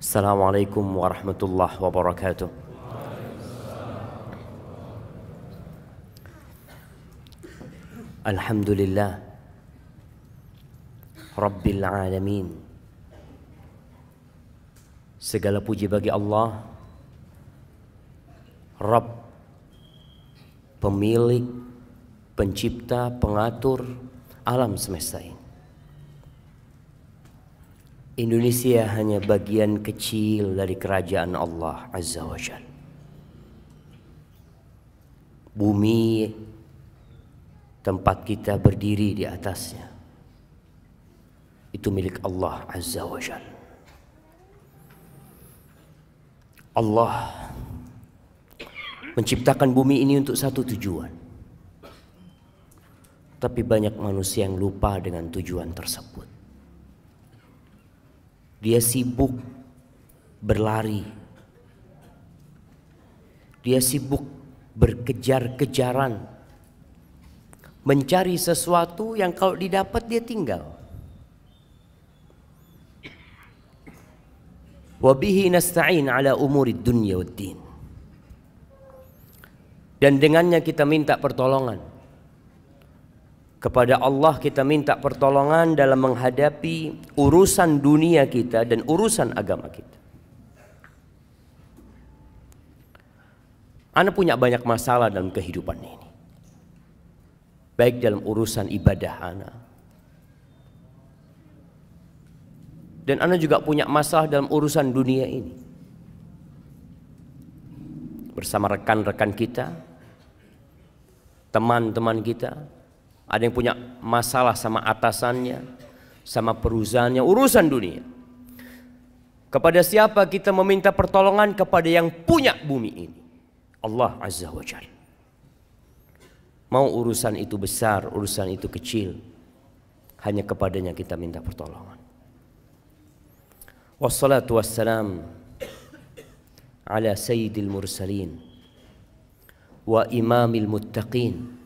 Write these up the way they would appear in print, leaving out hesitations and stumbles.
Assalamualaikum warahmatullahi wabarakatuh. Alhamdulillah Rabbil alamin. Segala puji bagi Allah, Rabb, pemilik, pencipta, pengatur alam semesta ini. Indonesia hanya bagian kecil dari kerajaan Allah Azza wa Jalla. Bumi tempat kita berdiri di atasnya itu milik Allah Azza wa Jalla. Allah menciptakan bumi ini untuk satu tujuan. Tapi banyak manusia yang lupa dengan tujuan tersebut. Dia sibuk berlari. Dia sibuk berkejar-kejaran. Mencari sesuatu yang kalau didapat dia tinggal. Wa bihi nasta'in ala umurid dunya waddin. Dan dengannya kita minta pertolongan. Kepada Allah kita minta pertolongan dalam menghadapi urusan dunia kita dan urusan agama kita. Ana punya banyak masalah dalam kehidupan ini. Baik dalam urusan ibadah ana. Dan ana juga punya masalah dalam urusan dunia ini. Bersama rekan-rekan kita, teman-teman kita. Ada yang punya masalah sama atasannya, sama perusahaannya, urusan dunia. Kepada siapa kita meminta pertolongan? Kepada yang punya bumi ini, Allah Azza wa Jalla. Mau urusan itu besar, urusan itu kecil, hanya kepadanya kita minta pertolongan. Wassalatu wassalam ala sayyidil mursalin wa imamil muttaqin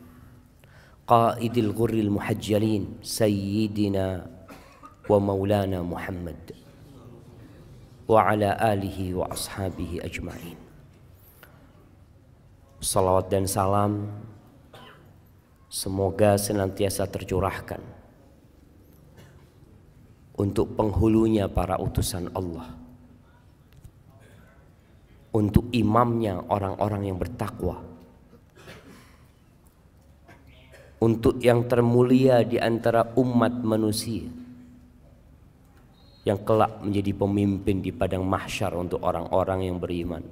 qaidil ghurril muhajjalin sayyidina wa maulana Muhammad wa ala alihi wa ashabihi ajma'in. Salawat dan salam semoga senantiasa tercurahkan untuk penghulunya para utusan Allah, untuk imamnya orang-orang yang bertakwa, untuk yang termulia di antara umat manusia yang kelak menjadi pemimpin di padang mahsyar untuk orang-orang yang beriman,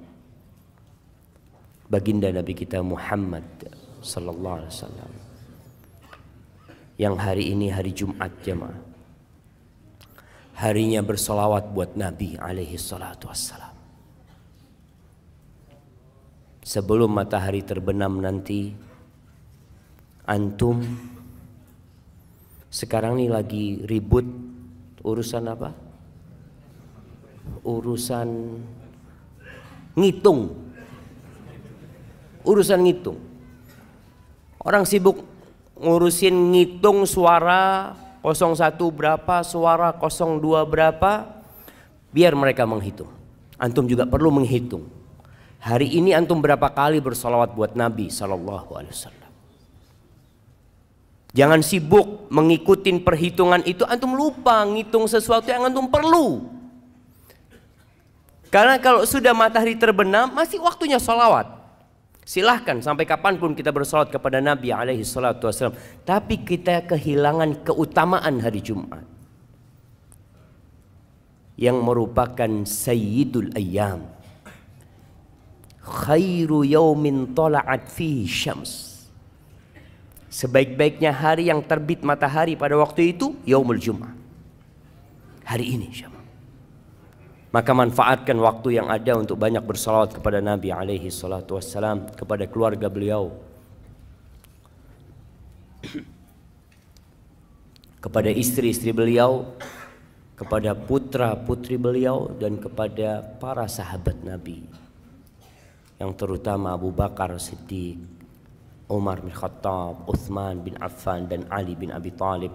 baginda Nabi kita Muhammad sallallahu alaihi wasallam, yang hari ini hari Jumat jemaah, harinya bersolawat buat Nabi alaihi salatu wassalam. Sebelum matahari terbenam nanti, antum sekarang ini lagi ribut urusan apa? Urusan ngitung. Urusan ngitung. Orang sibuk ngurusin ngitung suara 01 berapa, suara 02 berapa, biar mereka menghitung. Antum juga perlu menghitung. Hari ini antum berapa kali bersolawat buat Nabi sallallahu alaihi wasallam. Jangan sibuk mengikuti perhitungan itu, antum lupa ngitung sesuatu yang antum perlu. Karena kalau sudah matahari terbenam, masih waktunya sholawat. Silahkan sampai kapanpun kita bersolawat kepada Nabi alaihi salatu wassalam. Tapi kita kehilangan keutamaan hari Jumat, yang merupakan sayyidul ayyam. Khairu yaumin tala'at fihi syams. Sebaik-baiknya hari yang terbit matahari pada waktu itu yaumul Jum'ah. Hari ini syama. Maka manfaatkan waktu yang ada untuk banyak bersalawat kepada Nabi alaihi salatu wassalam, kepada keluarga beliau, kepada istri-istri beliau, kepada putra-putri beliau, dan kepada para sahabat Nabi, yang terutama Abu Bakar Siddiq, Umar bin Khattab, Uthman bin Affan, dan Ali bin Abi Thalib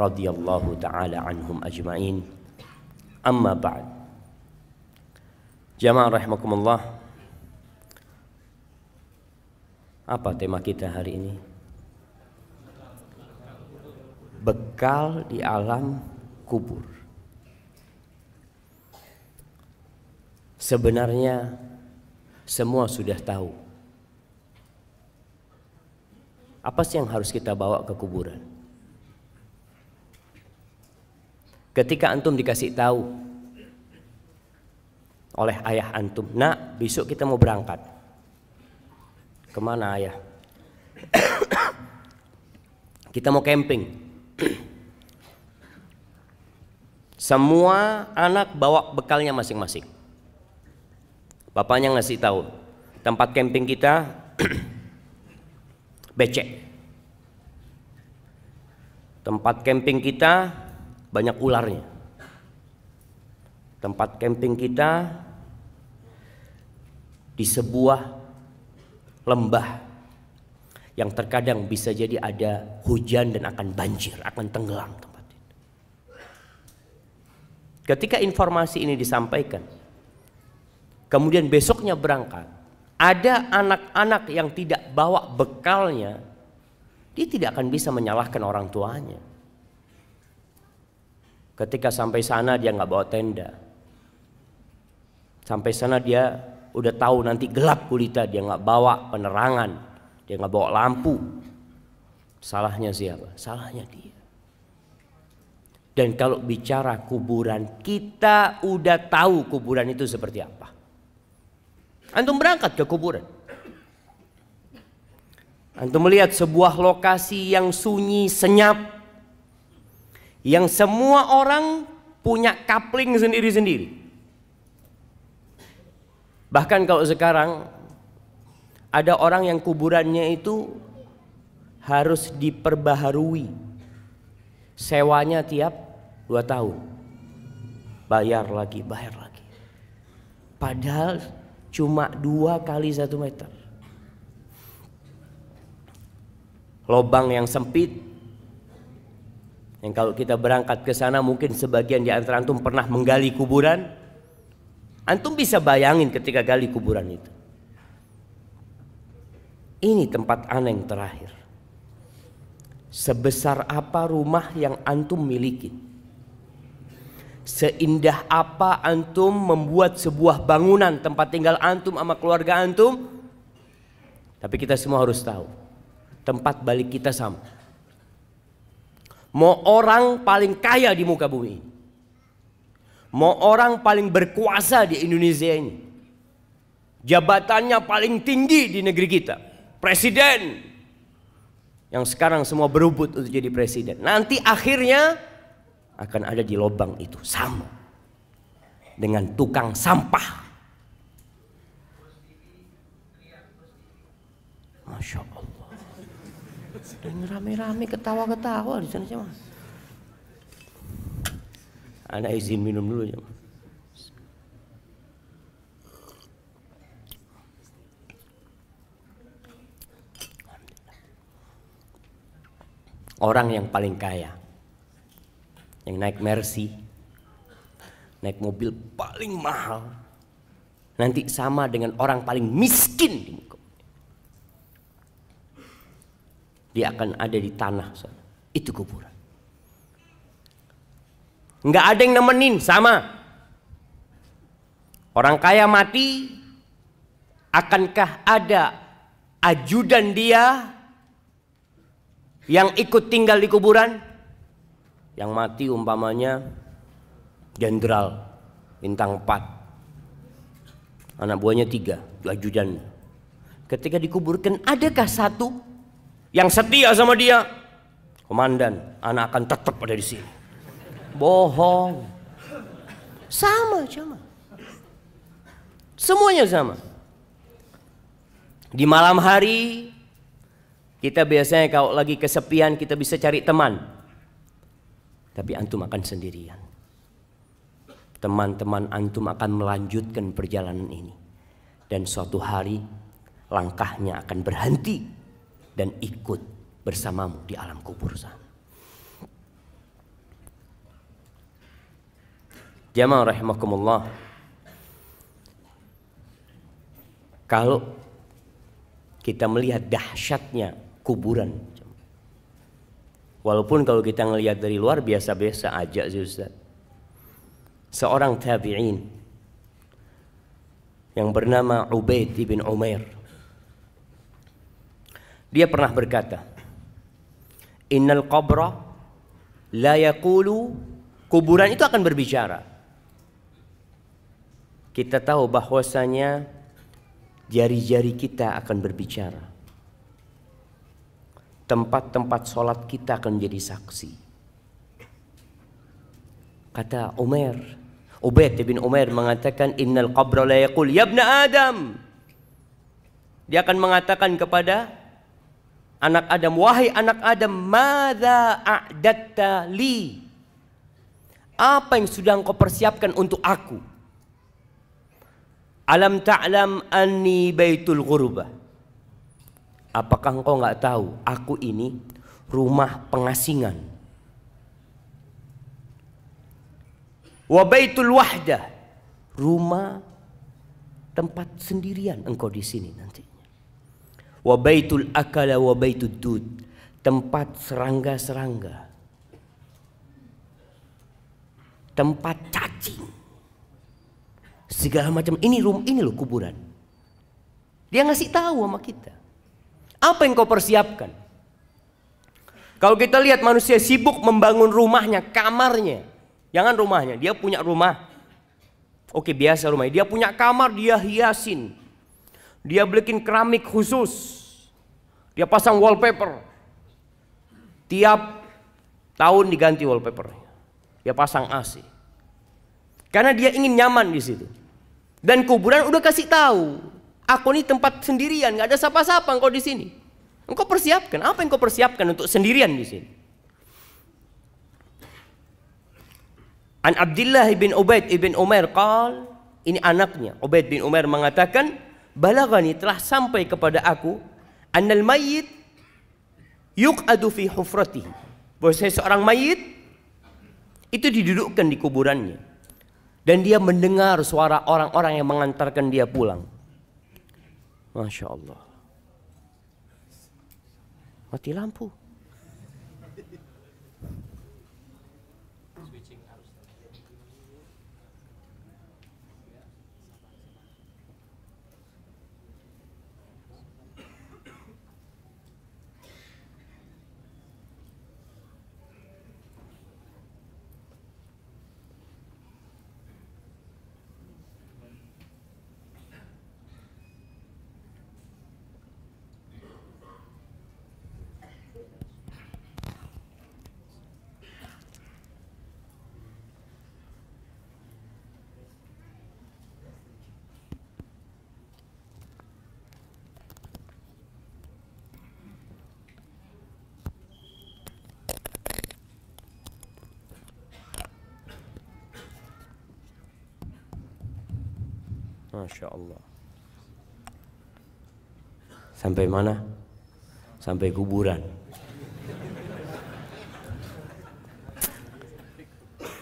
radhiyallahu ta'ala anhum ajma'in. Amma ba'd. Jamaah rahimakumullah. Apa tema kita hari ini? Bekal di alam kubur. Sebenarnya semua sudah tahu. Apa sih yang harus kita bawa ke kuburan? Ketika antum dikasih tahu oleh ayah antum, nak, besok kita mau berangkat. Kemana ayah? Kita mau camping. Semua anak bawa bekalnya masing-masing. Bapaknya ngasih tahu, tempat camping kita becek. Tempat camping kita banyak ularnya. Tempat camping kita di sebuah lembah yang terkadang bisa jadi ada hujan dan akan banjir, akan tenggelam tempat itu. Ketika informasi ini disampaikan, kemudian besoknya berangkat, ada anak-anak yang tidak bawa bekalnya, dia tidak akan bisa menyalahkan orang tuanya. Ketika sampai sana dia nggak bawa tenda. Sampai sana dia udah tahu nanti gelap gulita, dia nggak bawa penerangan, dia nggak bawa lampu. Salahnya siapa? Salahnya dia. Dan kalau bicara kuburan, kita udah tahu kuburan itu seperti apa. Antum berangkat ke kuburan, antum melihat sebuah lokasi yang sunyi, senyap, yang semua orang punya kapling sendiri-sendiri. Bahkan kalau sekarang ada orang yang kuburannya itu harus diperbaharui, sewanya tiap 2 tahun, bayar lagi. Padahal cuma 2 kali 1 meter. Lobang yang sempit, yang kalau kita berangkat ke sana mungkin sebagian di antara antum pernah menggali kuburan. Antum bisa bayangin ketika gali kuburan itu. Ini tempat aneh yang terakhir. Sebesar apa rumah yang antum miliki? Seindah apa antum membuat sebuah bangunan tempat tinggal antum sama keluarga antum? Tapi kita semua harus tahu, tempat balik kita sama. Mau orang paling kaya di muka bumi ini, mau orang paling berkuasa di Indonesia ini, jabatannya paling tinggi di negeri kita, presiden, yang sekarang semua berebut untuk jadi presiden, nanti akhirnya akan ada di lubang itu, sama dengan tukang sampah. Masya Allah, dan rame-rame ketawa-ketawa di sana cuma. Ana izin minum dulu ya. Orang yang paling kaya, yang naik Mercy, naik mobil paling mahal, nanti sama dengan orang paling miskin di muka. Dia akan ada di tanah sana. Itu kuburan. Nggak ada yang nemenin, sama. Orang kaya mati, akankah ada ajudan dia yang ikut tinggal di kuburan? Yang mati umpamanya jenderal bintang 4, anak buahnya 3, ajudan. Ketika dikuburkan, adakah satu yang setia sama dia? Komandan, anak akan tetap ada di sini. Bohong. Sama. Semuanya sama. Di malam hari kita biasanya kalau lagi kesepian kita bisa cari teman. Tapi antum akan sendirian. Teman-teman antum akan melanjutkan perjalanan ini. Dan suatu hari langkahnya akan berhenti dan ikut bersamamu di alam kubur sana. Jamaah rahimakumullah. Kalau kita melihat dahsyatnya kuburan, walaupun kalau kita ngelihat dari luar biasa-biasa aja sih Ustaz. Seorang tabi'in yang bernama Ubaid ibn Umair, dia pernah berkata, innal qabra la yaqulu, kuburan itu akan berbicara. Kita tahu bahwasanya jari-jari kita akan berbicara. Tempat-tempat sholat kita akan menjadi saksi. Kata Ubaid bin Umair mengatakan, innal qabra la yaqul ya ibna Adam. Dia akan mengatakan kepada anak Adam, wahai anak Adam, madza a'datta li? Apa yang sudah engkau persiapkan untuk aku? Alam ta'lam anni baitul ghurbah. Apakah engkau nggak tahu aku ini rumah pengasingan? Wa baitul wahdah, rumah tempat sendirian engkau di sini nantinya. Wa baitul akala wa baitud dud, tempat serangga-serangga, tempat cacing, segala macam. Ini loh kuburan. Dia ngasih tahu sama kita. Apa yang kau persiapkan? Kalau kita lihat manusia sibuk membangun rumahnya, kamarnya. Jangan rumahnya, dia punya rumah. Oke, biasa rumahnya. Dia punya kamar, dia hiasin. Dia bikin keramik khusus. Dia pasang wallpaper. Tiap tahun diganti wallpapernya. Dia pasang AC. Karena dia ingin nyaman di situ. Dan kuburan udah kasih tahu, aku ini tempat sendirian, nggak ada siapa-siapa engkau di sini. Engkau persiapkan, apa yang kau persiapkan untuk sendirian di sini? An Abdullah bin Ubaid ibn Umair qal, ini anaknya Ubaid bin Umair mengatakan, balagani, telah sampai kepada aku, annal mayyit yuq'adu fi hufratihi, bahwa seorang mayit itu didudukkan di kuburannya. Dan dia mendengar suara orang-orang yang mengantarkan dia pulang. Masya Allah. Mati lampu. Masya Allah. Sampai mana? Sampai kuburan.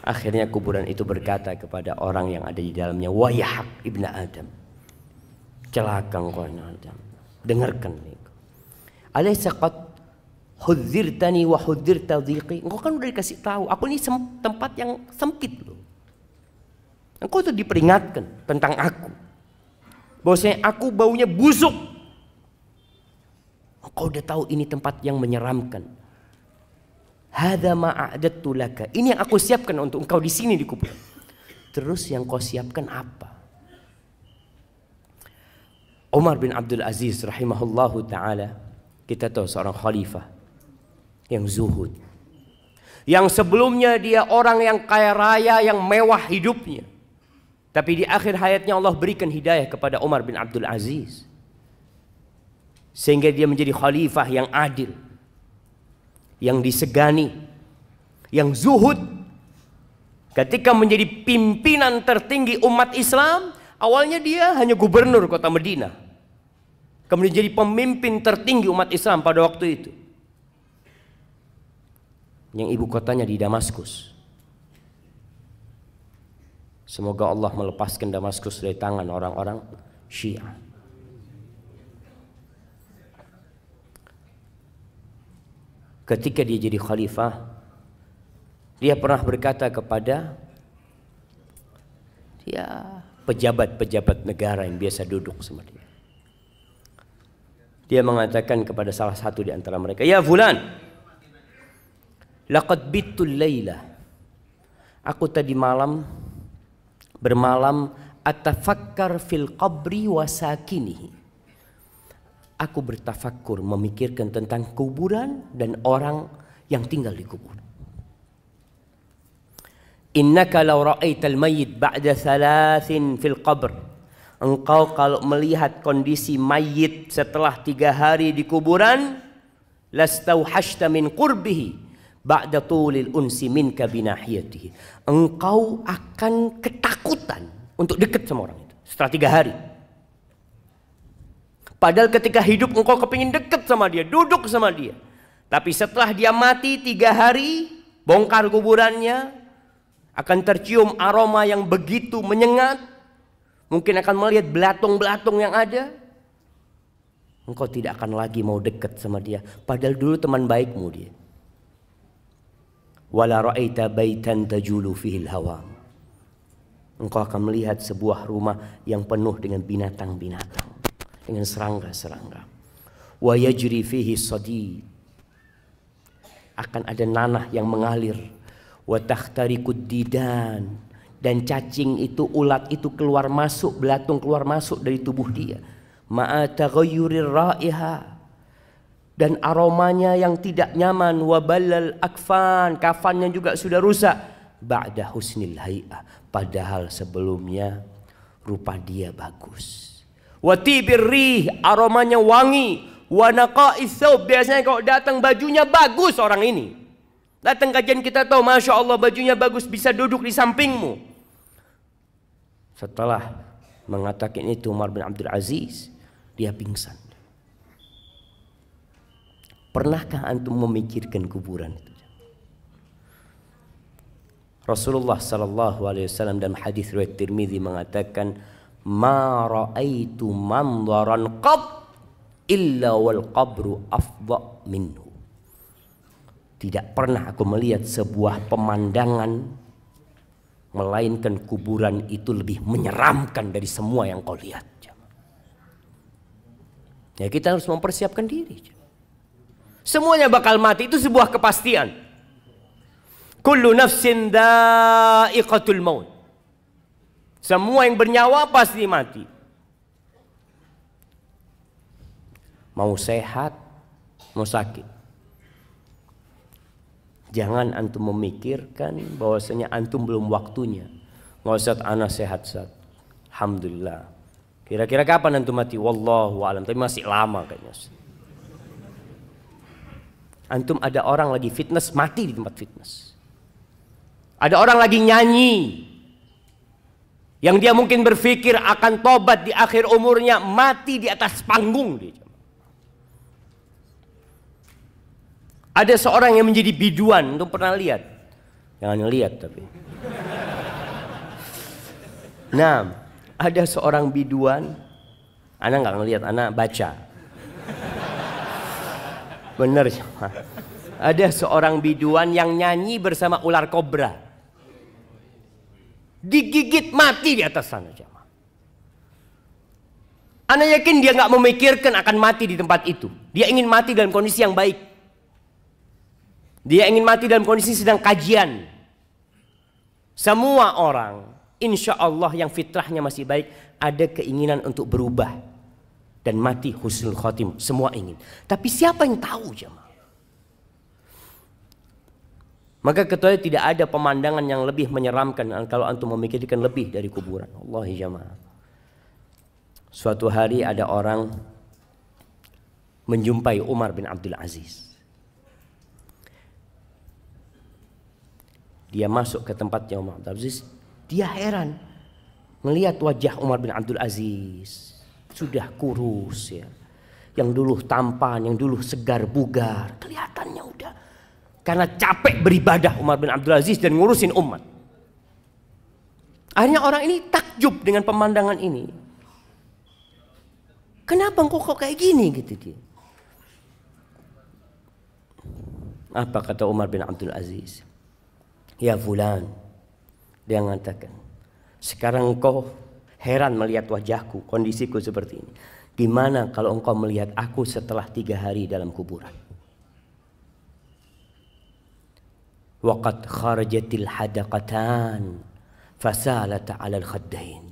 Akhirnya kuburan itu berkata kepada orang yang ada di dalamnya, wayhak ibna Adam, celaka engkau Adam, dengarkan nih. Alaysa qad hudzirtani wa hudzirta dhiqi? Engkau kan udah dikasih tahu, aku ini tempat yang sempit loh. Engkau tuh diperingatkan tentang aku, bahwasanya aku baunya busuk. Engkau udah tahu ini tempat yang menyeramkan. Hadza ma a'adtu laka, ini yang aku siapkan untuk engkau di sini di kubur. Terus yang kau siapkan apa? Umar bin Abdul Aziz rahimahullahu taala, kita tahu seorang khalifah yang zuhud, yang sebelumnya dia orang yang kaya raya, yang mewah hidupnya. Tapi di akhir hayatnya Allah berikan hidayah kepada Umar bin Abdul Aziz, sehingga dia menjadi khalifah yang adil, yang disegani, yang zuhud. Ketika menjadi pimpinan tertinggi umat Islam, awalnya dia hanya gubernur kota Madinah, kemudian jadi pemimpin tertinggi umat Islam pada waktu itu, yang ibu kotanya di Damaskus. Semoga Allah melepaskan Damaskus dari tangan orang-orang Syiah. ketika dia jadi khalifah, dia pernah berkata kepada pejabat-pejabat negara yang biasa duduk sama dia. Dia mengatakan kepada salah satu di antara mereka, "Ya fulan, laqad bittul laila." Aku tadi bermalam atafakkar fil qabri wa sakinihi. Aku bertafakkur, memikirkan tentang kuburan dan orang yang tinggal di kuburan. Innaka law ra'aital mayyit ba'da thalathin fil qabr. Engkau kalau melihat kondisi mayit setelah 3 hari di kuburan, lastauhashta min qurbihi ba'da tulil unsi minka binahiyatihi. Engkau akan ketakutan untuk dekat sama orang itu setelah 3 hari. Padahal ketika hidup engkau kepingin dekat sama dia, duduk sama dia. Tapi setelah dia mati 3 hari, bongkar kuburannya, akan tercium aroma yang begitu menyengat. Mungkin akan melihat belatung-belatung yang ada. Engkau tidak akan lagi mau dekat sama dia. Padahal dulu teman baikmu dia. Wala ra'aita baitan tajulu fihil hawa. Engkau akan melihat sebuah rumah yang penuh dengan binatang-binatang, dengan serangga-serangga. Wa yajri fihi sadid. Akan ada nanah yang mengalir. Wa takhtarikud didan. Dan cacing itu, ulat itu keluar masuk, belatung keluar masuk dari tubuh dia. Ma'a taghayyurir raiha. Dan aromanya yang tidak nyaman. Wabalal akfan, kafannya juga sudah rusak. Ba'da husnil hay'ah, padahal sebelumnya rupa dia bagus. Watibir rih, aromanya wangi. Wanaqa'is thawb, biasanya kalau datang bajunya bagus orang ini. Datang kajian kita tahu, Masya Allah bajunya bagus, bisa duduk di sampingmu. Setelah mengatakan itu Umar bin Abdul Aziz, dia pingsan. Pernahkah antum memikirkan kuburan itu? Rasulullah sallallahu alaihi wasallam dalam hadis riwayat Tirmizi mengatakan, "Ma ra'aitu manzaran qat illa wal qabru afdha minhu." Tidak pernah aku melihat sebuah pemandangan melainkan kuburan itu lebih menyeramkan dari semua yang kau lihat. Ya, kita harus mempersiapkan diri. Semuanya bakal mati, itu sebuah kepastian. Kullu nafsin dha'iqatul maut. Semua yang bernyawa pasti mati. Mau sehat, mau sakit. Jangan antum memikirkan bahwasanya antum belum waktunya. Nggak usah, anak sehat saat. Alhamdulillah. Kira-kira kapan antum mati? Wallahu a'lam. Tapi masih lama kayaknya. Antum ada orang lagi fitness, mati di tempat fitness. Ada orang lagi nyanyi, yang dia mungkin berpikir akan tobat di akhir umurnya, mati di atas panggung dia. Ada seorang yang menjadi biduan, antum pernah lihat? Jangan lihat tapi. Nah, ada seorang biduan, anak nggak ngelihat, anak baca. Benar, ada seorang biduan yang nyanyi bersama ular kobra. Digigit mati di atas sana, jemaah. Ana yakin dia nggak memikirkan akan mati di tempat itu. Dia ingin mati dalam kondisi yang baik. Dia ingin mati dalam kondisi sedang kajian. Semua orang, insya Allah yang fitrahnya masih baik, ada keinginan untuk berubah dan mati husnul khotim. Semua ingin. Tapi siapa yang tahu, jemaah? Maka ketahui tidak ada pemandangan yang lebih menyeramkan kalau antum memikirkan lebih dari kuburan. Wallahi jamaah. Suatu hari ada orang menjumpai Umar bin Abdul Aziz. Dia masuk ke tempatnya Umar bin Abdul Aziz. Dia heran melihat wajah Umar bin Abdul Aziz. Sudah kurus ya. Yang dulu tampan, yang dulu segar bugar. Kelihatannya udah. Karena capek beribadah Umar bin Abdul Aziz dan ngurusin umat. Akhirnya orang ini takjub dengan pemandangan ini. Kenapa kok kayak gini gitu dia. Apa kata Umar bin Abdul Aziz? Ya fulan, dia mengatakan, sekarang engkau heran melihat wajahku, kondisiku seperti ini. Gimana kalau engkau melihat aku setelah 3 hari dalam kuburan? Waqad kharajatil hadaqatan fasalata 'alal khaddain.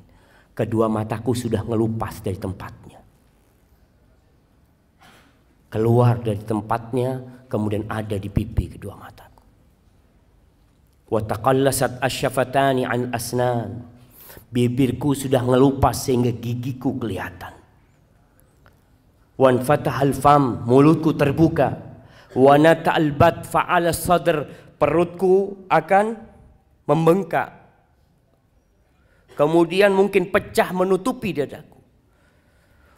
Kedua mataku sudah ngelupas dari tempatnya. Keluar dari tempatnya, kemudian ada di pipi kedua mataku. Wa taqallasat asyafatani an asnan. Bibirku sudah ngelupas sehingga gigiku kelihatan. Wan fatahal fam, mulutku terbuka. Wa nata'al bat fa'ala sadr, perutku akan membengkak. Kemudian mungkin pecah menutupi dadaku.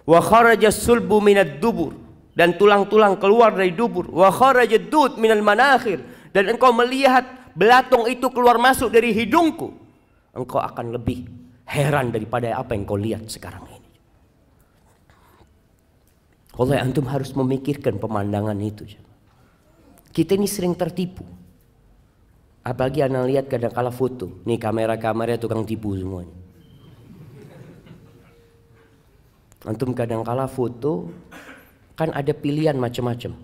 Wa kharaja sulbu minad dubur, dan tulang-tulang keluar dari dubur. Wa kharaja dud minal manakhir, dan engkau melihat belatung itu keluar masuk dari hidungku. Engkau akan lebih heran daripada apa yang kau lihat sekarang ini. Oleh antum harus memikirkan pemandangan itu. Kita ini sering tertipu. Apalagi anda lihat kadang-kala foto. Nih kamera-kamera tukang tipu semuanya. Antum kadang-kala foto kan ada pilihan macam-macam.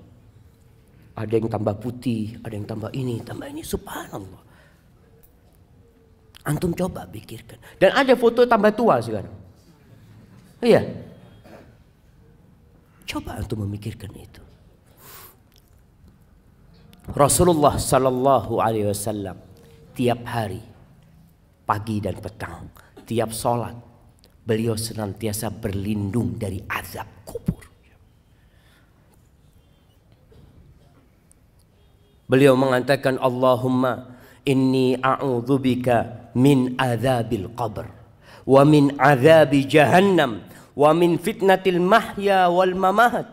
Ada yang tambah putih, ada yang tambah ini, subhanallah. Antum coba pikirkan. Dan ada foto tambah tua sekarang. Iya. Coba antum memikirkan itu. Rasulullah sallallahu alaihi wasallam tiap hari, pagi dan petang, tiap sholat, beliau senantiasa berlindung dari azab kubur. Beliau mengatakan, Allahumma inni a'udzubika min azabil qabr wa min azabi jahannam wa min fitnatil mahya wal mamat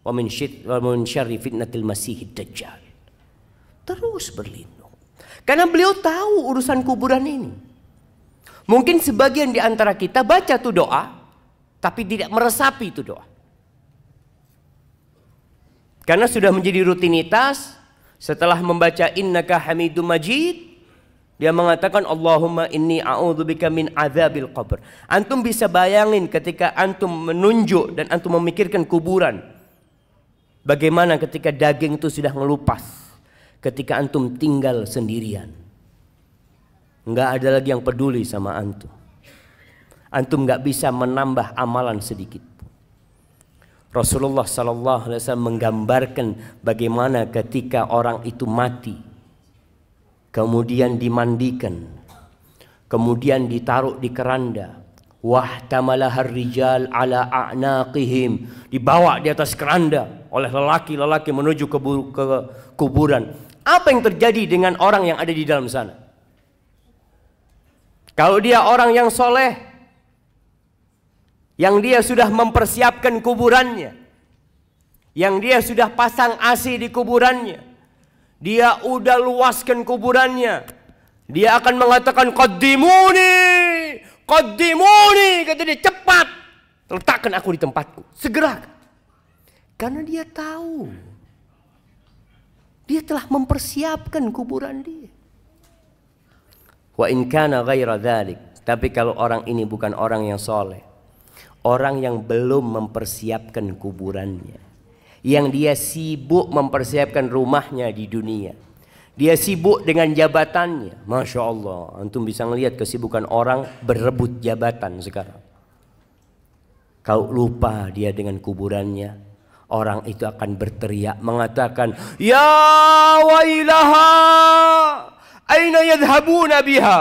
wa min syarri fitnatil masihid dajjal. Terus berlindung. Karena beliau tahu urusan kuburan ini. Mungkin sebagian di antara kita baca tuh doa, tapi tidak meresapi itu doa. Karena sudah menjadi rutinitas, setelah membaca innaka hamidum majid, dia mengatakan Allahumma inni a'udzubika min azabil qabr. Antum bisa bayangin ketika antum menunjuk dan antum memikirkan kuburan. Bagaimana ketika daging itu sudah ngelupas, ketika antum tinggal sendirian, nggak ada lagi yang peduli sama antum. Antum nggak bisa menambah amalan sedikit. Rasulullah sallallahu alaihi wasallam menggambarkan bagaimana ketika orang itu mati, kemudian dimandikan, kemudian ditaruh di keranda. Wahtamalahar rijal ala a'naqihim, dibawa di atas keranda oleh lelaki-lelaki menuju ke kuburan. Apa yang terjadi dengan orang yang ada di dalam sana? Kalau dia orang yang soleh, yang dia sudah mempersiapkan kuburannya, yang dia sudah pasang AC di kuburannya, dia udah luaskan kuburannya, dia akan mengatakan qaddimuni, qaddimuni, kata dia, cepat letakkan aku di tempatku, segera. Karena dia tahu dia telah mempersiapkan kuburan dia. Wa in kana ghaira dzalik, tapi kalau orang ini bukan orang yang soleh, orang yang belum mempersiapkan kuburannya, yang dia sibuk mempersiapkan rumahnya di dunia, dia sibuk dengan jabatannya. Masya Allah, antum bisa melihat kesibukan orang berebut jabatan sekarang. Kalau lupa dia dengan kuburannya, orang itu akan berteriak mengatakan, ya wailaha, aina yadhhabuna biha.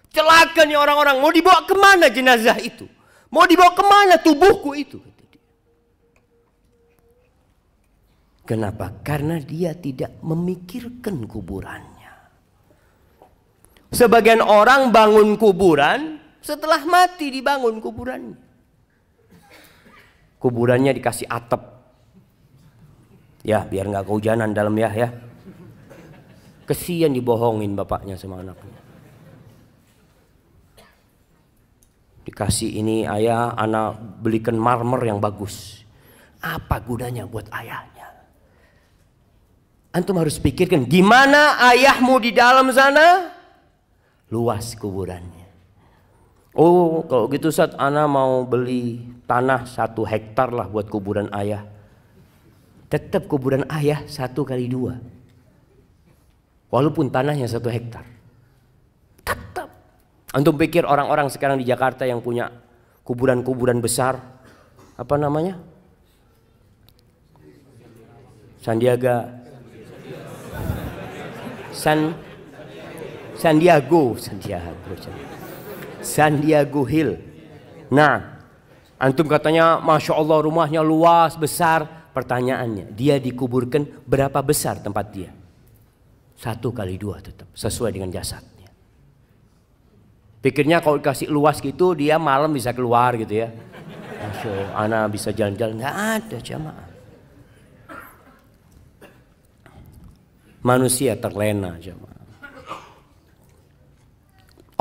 Celaka nih orang-orang, mau dibawa kemana jenazah itu? Mau dibawa kemana tubuhku itu? Kenapa? Karena dia tidak memikirkan kuburannya. Sebagian orang bangun kuburan, setelah mati dibangun kuburannya. Kuburannya dikasih atap. Ya, biar nggak kehujanan dalam ya. Kesian dibohongin bapaknya sama anaknya. Dikasih ini, ayah, anak belikan marmer yang bagus. Apa gunanya buat ayahnya? Antum harus pikirkan gimana ayahmu di dalam sana, luas kuburannya. Oh kalau gitu Ustaz, ana mau beli tanah 1 hektar lah buat kuburan ayah. Tetap kuburan ayah 1x2. Walaupun tanahnya 1 hektar. Tetap. Antum pikir orang-orang sekarang di Jakarta yang punya kuburan-kuburan besar, apa namanya? Sandiago Hill. Nah, antum katanya Masya Allah rumahnya luas, besar. Pertanyaannya, dia dikuburkan berapa besar tempat dia? 1x2 tetap, sesuai dengan jasadnya. Pikirnya kalau dikasih luas gitu, dia malam bisa keluar gitu ya. Masya Allah, anak bisa jalan-jalan. Nggak ada jamaah. Manusia terlena jamaah.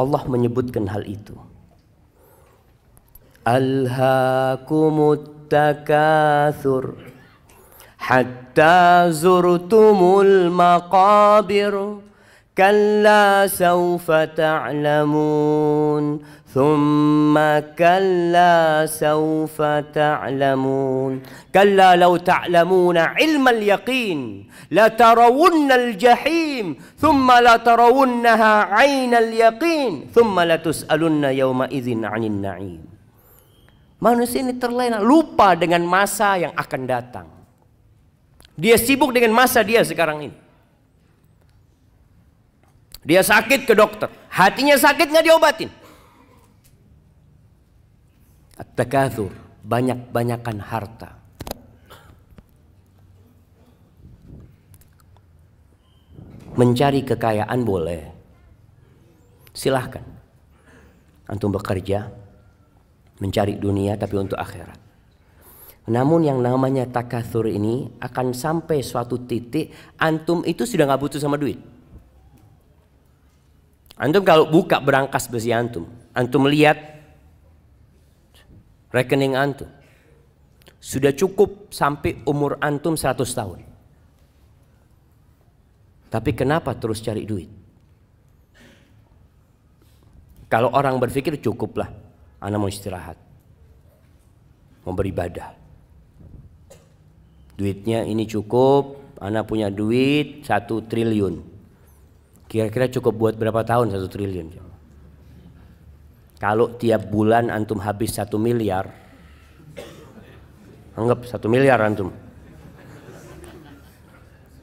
Allah menyebutkan hal itu. Alhaakumut takatsur hatta zurtumul maqabir kalla sawfa ta'lamun thumma kalla sawfa ta'lamun kalla law ta'lamuna ilmal yaqin la tarawunnal jahim thumma la tarawunnaha 'ainal yaqin thumma la tus'alunna yawma idzin 'anil na'im. Manusia ini terlena, lupa dengan masa yang akan datang. Dia sibuk dengan masa dia sekarang ini. Dia sakit ke dokter, hatinya sakit nggak diobatin. At-takatsur, banyak-banyakan harta. Mencari kekayaan boleh, silahkan. Antum bekerja, mencari dunia tapi untuk akhirat. Namun yang namanya takatsur ini akan sampai suatu titik antum itu sudah nggak butuh sama duit. Antum kalau buka berangkas besi antum lihat rekening antum sudah cukup sampai umur antum 100 tahun. Tapi kenapa terus cari duit? Kalau orang berpikir cukuplah, ana mau istirahat, mau beribadah. Duitnya ini cukup, ana punya duit 1 triliun. Kira-kira cukup buat berapa tahun 1 triliun? Kalau tiap bulan antum habis 1 miliar, anggap 1 miliar antum.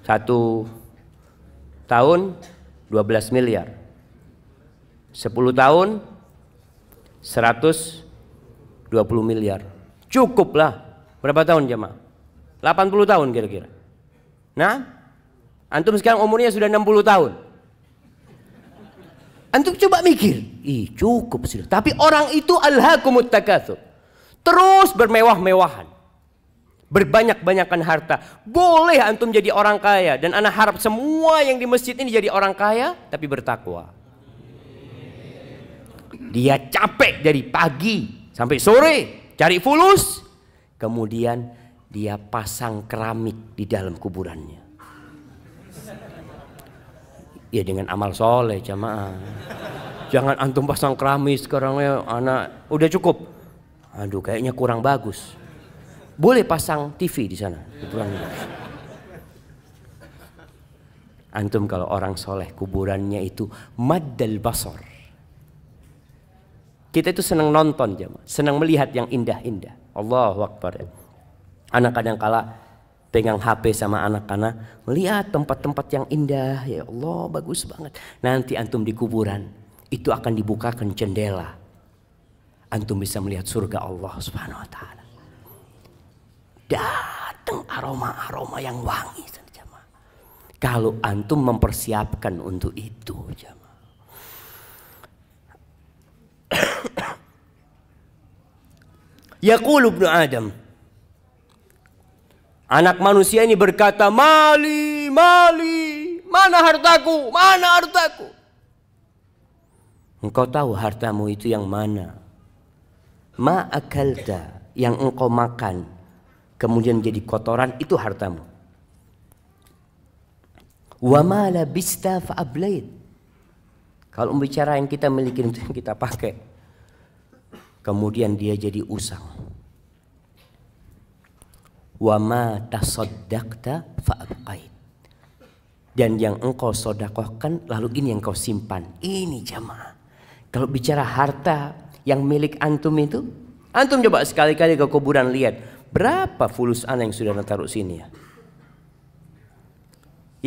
1 tahun 12 miliar. 10 tahun 120 miliar. Cukuplah. Berapa tahun jemaah? 80 tahun kira-kira. Nah, antum sekarang umurnya sudah 60 tahun. Antum coba mikir, ih cukup sudah. Tapi orang itu alhaakumut takatsur. Terus bermewah-mewahan. Berbanyak-banyakan harta. Boleh antum jadi orang kaya. Dan ana harap semua yang di masjid ini jadi orang kaya tapi bertakwa. Dia capek dari pagi sampai sore cari fulus. Kemudian dia pasang keramik di dalam kuburannya. Ya dengan amal soleh jamaah. Jangan antum pasang keramik sekarang ya anak udah cukup. Aduh kayaknya kurang bagus. Boleh pasang TV di sana. Antum kalau orang soleh kuburannya itu maddal basar. Kita itu senang nonton jamaah, senang melihat yang indah-indah. Allahu Akbar. Anak kadang kala pegang HP sama anak-anak, melihat tempat-tempat yang indah. Ya Allah, bagus banget. Nanti antum di kuburan, itu akan dibukakan jendela. Antum bisa melihat surga Allah Subhanahu wa taala. Datang aroma-aroma yang wangi. Kalau antum mempersiapkan untuk itu, jamaah. Yaqulu ibnu Adam, anak manusia ini berkata, mali, mali, mana hartaku, mana hartaku. Engkau tahu hartamu itu yang mana? Ma akalta, yang engkau makan kemudian jadi kotoran, itu hartamu. Wa ma labista fa ablait. Kalau bicara yang kita miliki itu yang kita pakai, kemudian dia jadi usang. Wa ma tasaddaqta fa abqait. Dan yang engkau sedekahkan lalu ini yang kau simpan. Ini jamaah. Kalau bicara harta yang milik antum itu, antum coba sekali-kali ke kuburan lihat berapa fulus ana yang sudah taruh sini ya.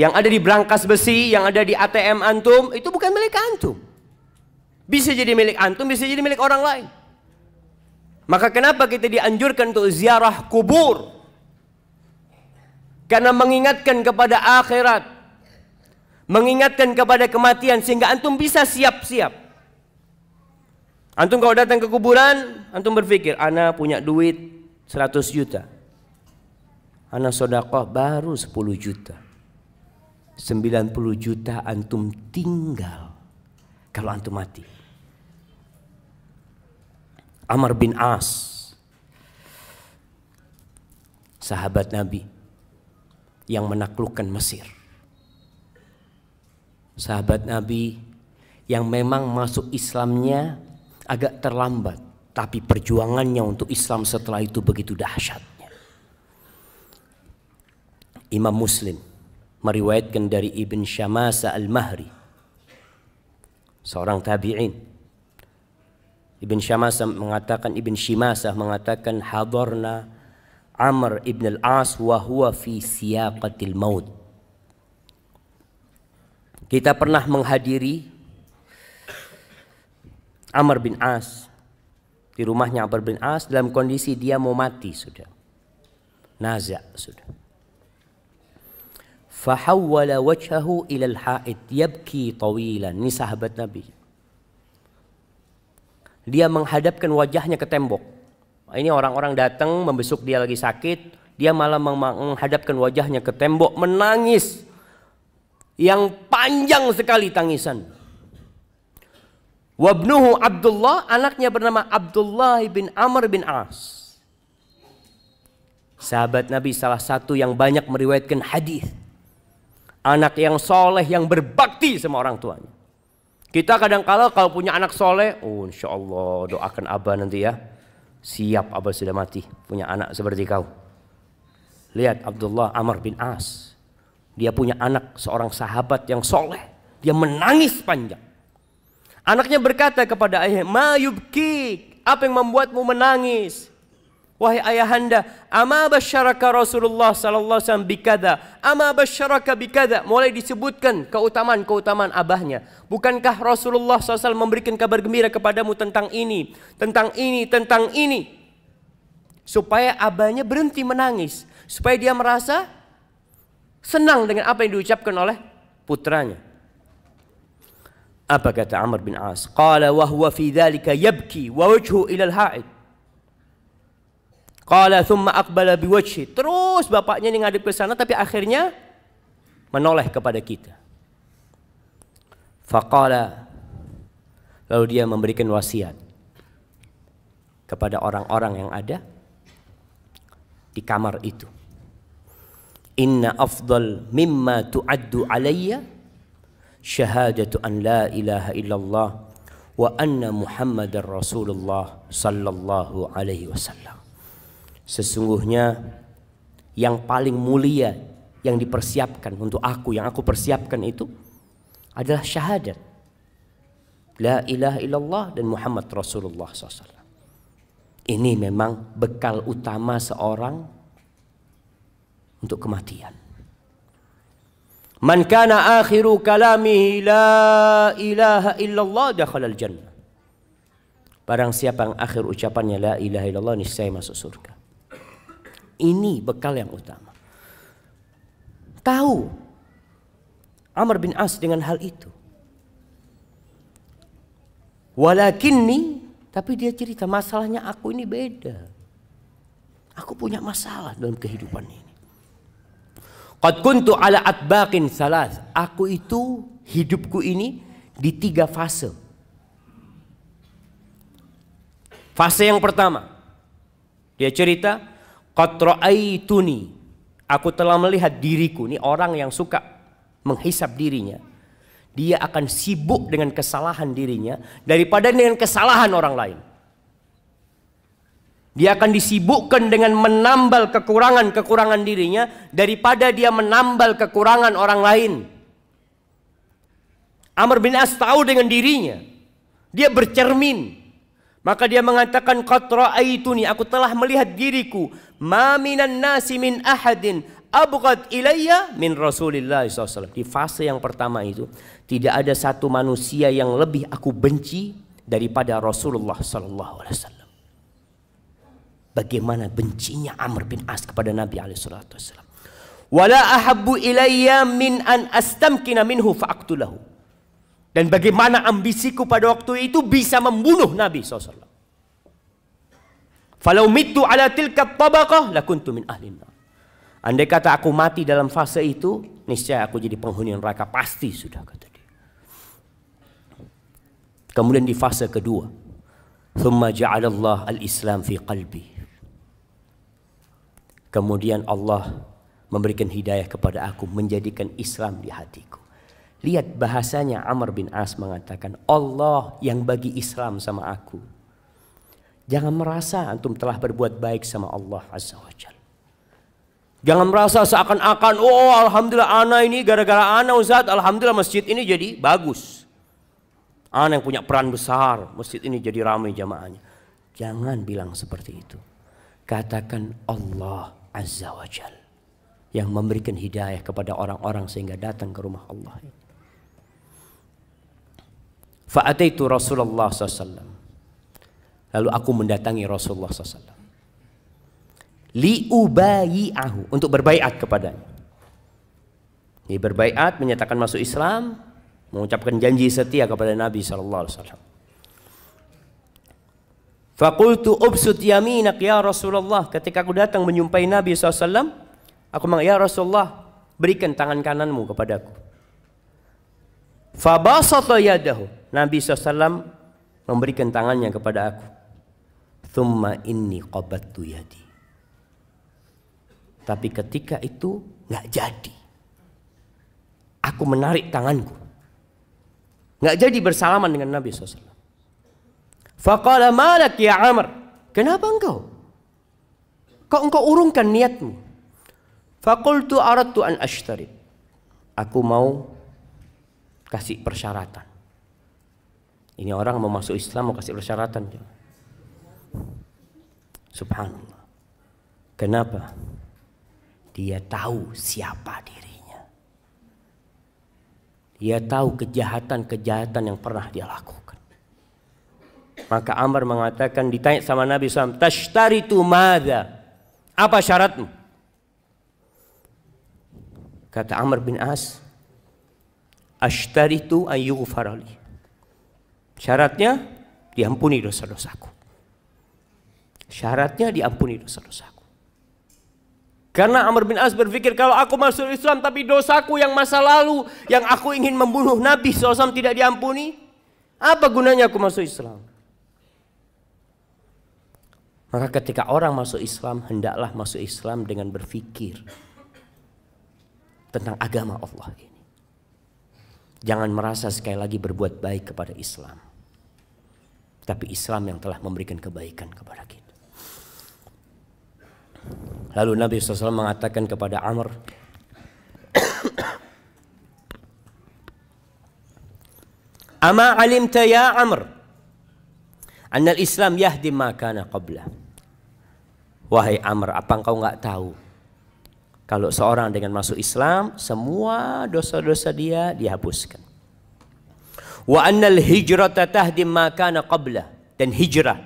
Yang ada di brankas besi, yang ada di ATM antum itu bukan milik antum. Bisa jadi milik antum, bisa jadi milik orang lain. Maka kenapa kita dianjurkan untuk ziarah kubur? Karena mengingatkan kepada akhirat, mengingatkan kepada kematian sehingga antum bisa siap-siap. Antum kalau datang ke kuburan, antum berpikir, ana punya duit 100 juta. Ana sedekah baru 10 juta. 90 juta antum tinggal kalau antum mati. Amr bin As, sahabat Nabi yang menaklukkan Mesir. Sahabat Nabi yang memang masuk Islamnya agak terlambat, tapi perjuangannya untuk Islam setelah itu begitu dahsyatnya. Imam Muslim meriwayatkan dari Ibn Syamasa al-Mahri, seorang tabi'in. Ibn Syamasa mengatakan hadarna Amr ibn al-As wa huwa fi siyaqatil maut. Kita pernah menghadiri Amr bin As di rumahnya. Amr bin As dalam kondisi dia mau mati sudah, naza sudah. Fahawwala wajhahu ila al-ha'id yabki tawilan. Ini sahabat Nabi. Dia menghadapkan wajahnya ke tembok. Ini orang-orang datang membesuk dia lagi sakit, dia malah menghadapkan wajahnya ke tembok menangis yang panjang sekali tangisan. Wabnuhu Abdullah, anaknya bernama Abdullah bin Amr bin As. Sahabat Nabi salah satu yang banyak meriwayatkan hadis. Anak yang soleh, yang berbakti sama orang tuanya. Kita kadang-kala kalau punya anak soleh, oh insya Allah doakan abah nanti ya. Siap abah sudah mati, punya anak seperti kau. Lihat Abdullah Amr bin As. Dia punya anak seorang sahabat yang soleh. Dia menangis panjang. Anaknya berkata kepada ayah, ma yubkik, apa yang membuatmu menangis? Wahai ayahanda, ama basyaraka Rasulullah sallallahu alaihi wasallam bikada, ama basyaraka bikada. Mulai disebutkan keutamaan-keutamaan abahnya. Bukankah Rasulullah SAW memberikan kabar gembira kepadamu tentang ini, tentang ini, tentang ini? Supaya abahnya berhenti menangis, supaya dia merasa senang dengan apa yang diucapkan oleh putranya. Apa kata Amr bin As? Qala wa huwa fi dzalika yabki wa wajhu ila al-ha'id. Qala thumma aqbala biwajhi. Terus bapaknya ini ngadep ke sana tapi akhirnya menoleh kepada kita. Faqala, lalu dia memberikan wasiat kepada orang-orang yang ada di kamar itu. Inna afdal mimma tu'addu alayya syahadatu an la ilaha illallah wa anna Muhammadar Rasulullah sallallahu alaihi wasallam. Sesungguhnya yang paling mulia yang dipersiapkan untuk aku, yang aku persiapkan itu adalah syahadat la ilaha illallah dan Muhammad Rasulullah SAW. Ini memang bekal utama seorang untuk kematian. Man kana akhiru kalamihi la ilaha illallah dakhala al-jannah. Barang siapa yang akhir ucapannya la ilaha illallah, niscaya masuk surga. Ini bekal yang utama. Tahu Amr bin As dengan hal itu. Walakinni, tapi dia cerita masalahnya aku ini beda. Aku punya masalah dalam kehidupan ini. Qad kuntu ala atbaqin salas. Aku itu hidupku ini di 3 fase. Fase yang pertama, dia cerita, qad ra'aituni, aku telah melihat diriku. Ini orang yang suka menghisap dirinya, dia akan sibuk dengan kesalahan dirinya daripada dengan kesalahan orang lain. Dia akan disibukkan dengan menambal kekurangan-kekurangan dirinya daripada dia menambal kekurangan orang lain. Amr bin As tahu dengan dirinya. Dia bercermin. Maka dia mengatakan, qad ra'aituni, aku telah melihat diriku, ma minan nasi min ahadin abghad ilayya min Rasulillah SAW. Di fase yang pertama itu, tidak ada satu manusia yang lebih aku benci daripada Rasulullah SAW. Bagaimana bencinya Amr bin As kepada Nabi SAW. Wala ahabbu ilayya min an astamkina minhu fa'aqtulahu. Dan bagaimana ambisiku pada waktu itu bisa membunuh Nabi SAW. Falau mittu ala tilka tabaqah lakuntu min ahlin nar. Andai kata aku mati dalam fase itu, niscaya aku jadi penghuni neraka, pasti sudah, kata dia. Kemudian di fase kedua, thumma ja'alallah al-islam fi qalbi. Kemudian Allah memberikan hidayah kepada aku, menjadikan Islam di hatiku. Lihat bahasanya, Amr bin As mengatakan, Allah yang bagi Islam sama aku. Jangan merasa antum telah berbuat baik sama Allah Azza wa Jalla. Jangan merasa seakan-akan, oh alhamdulillah ana ini gara-gara ana Ustaz, alhamdulillah masjid ini jadi bagus. Ana yang punya peran besar, masjid ini jadi ramai jamaahnya. Jangan bilang seperti itu. Katakan Allah Azza wa Jalla yang memberikan hidayah kepada orang-orang sehingga datang ke rumah Allah. Fa'ataitu Rasulullah SAW. Lalu aku mendatangi Rasulullah SAW. Liubayi'ahu, untuk berbaiat kepadanya. Dia berbaiat, menyatakan masuk Islam, mengucapkan janji setia kepada Nabi SAW. Faqultu ubsut yaminak ya Rasulullah. Ketika aku datang menyumpai Nabi SAW, aku mengatakan, ya Rasulullah, berikan tangan kananmu kepadaku. Fabasata yadahu. Nabi SAW memberikan tangannya kepada aku. Thumma inni qabattu yadi. Tapi ketika itu nggak jadi. Aku menarik tanganku. Nggak jadi bersalaman dengan Nabi SAW. Faqala malak ya Amr. Kenapa engkau? Kok engkau urungkan niatmu? Faqultu aradtu an ashtarit. Aku mau kasih persyaratan. Ini orang mau masuk Islam mau kasih persyaratan. Subhanallah. Kenapa? Dia tahu siapa dirinya. Dia tahu kejahatan-kejahatan yang pernah dia lakukan. Maka Amr mengatakan, ditanya sama Nabi SAW, tashtaritu madza? Apa syaratmu? Kata Amr bin As, ashtaritu an yughfarali. Syaratnya diampuni dosa-dosaku. Syaratnya diampuni dosa-dosaku. Karena Amr bin As berpikir, kalau aku masuk Islam tapi dosaku yang masa lalu, yang aku ingin membunuh Nabi SAW tidak diampuni, apa gunanya aku masuk Islam? Maka ketika orang masuk Islam, hendaklah masuk Islam dengan berpikir tentang agama Allah ini. Jangan merasa sekali lagi berbuat baik kepada Islam. Tapi Islam yang telah memberikan kebaikan kepada kita. Lalu Nabi SAW mengatakan kepada Amr, Ama alimta ya Amr, annal Islam yahdi ma kana qabla. Wahai Amr, apa engkau enggak tahu kalau seorang dengan masuk Islam, semua dosa-dosa dia dihapuskan. Wa annal hijrata tahdi ma kana qabla, dan hijrah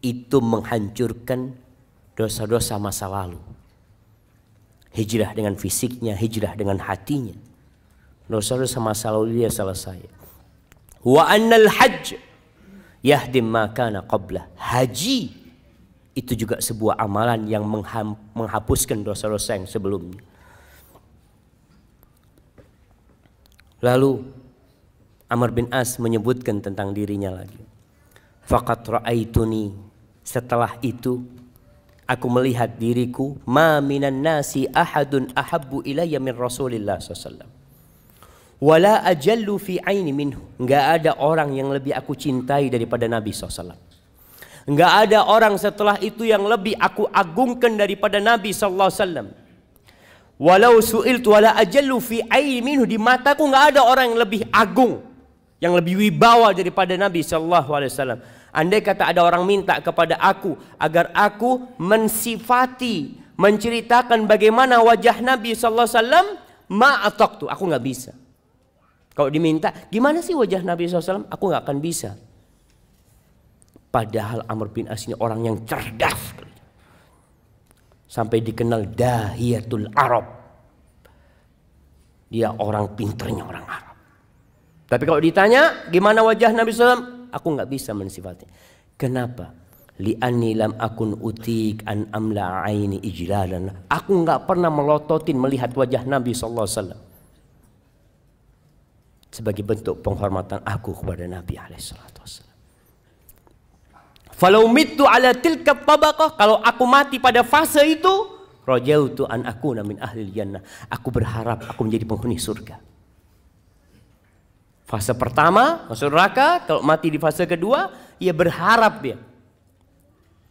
itu menghancurkan dosa-dosa masa lalu. Hijrah dengan fisiknya, hijrah dengan hatinya. Dosa-dosa masa lalu dia selesai. Wa annal hajj yahdi ma kana qabla. Haji itu juga sebuah amalan yang menghapuskan dosa-dosa yang sebelumnya. Lalu Amr bin As menyebutkan tentang dirinya lagi. Faqad ra'aituni, setelah itu Aku melihat diriku, ma minan nasi ahadun ahabbu ilayya min Rasulillah SAW. Wala ajallu fi aini minhu. Enggak ada orang yang lebih aku cintai daripada Nabi SAW. Enggak ada orang setelah itu yang lebih aku agungkan daripada Nabi SAW. Walau su'iltu wala ajallu fi aini minhu. Di mataku enggak ada orang yang lebih agung, yang lebih wibawa daripada Nabi SAW. Andai kata ada orang minta kepada aku agar aku mensifati, menceritakan bagaimana wajah Nabi SAW, ma'ataqtu, aku nggak bisa. Kalau diminta, gimana sih wajah Nabi SAW? Aku nggak akan bisa. Padahal Amr bin As ini orang yang cerdas, sampai dikenal Dahiyatul Arab. Dia orang pinternya orang Arab. Tapi kalau ditanya gimana wajah Nabi SAW, aku nggak bisa mensifati. Kenapa? Li'anni lam akun utik an amla aini ijlalan. Aku nggak pernah melototin melihat wajah Nabi SAW sebagai bentuk penghormatan aku kepada Nabi SAW. Falau mittu ala tilka tabaqah, kalau aku mati pada fase itu, rajautu an akuna min ahli jannah. Aku berharap aku menjadi penghuni surga. Fase pertama masuk neraka, kalau mati di fase kedua, ia berharap dia.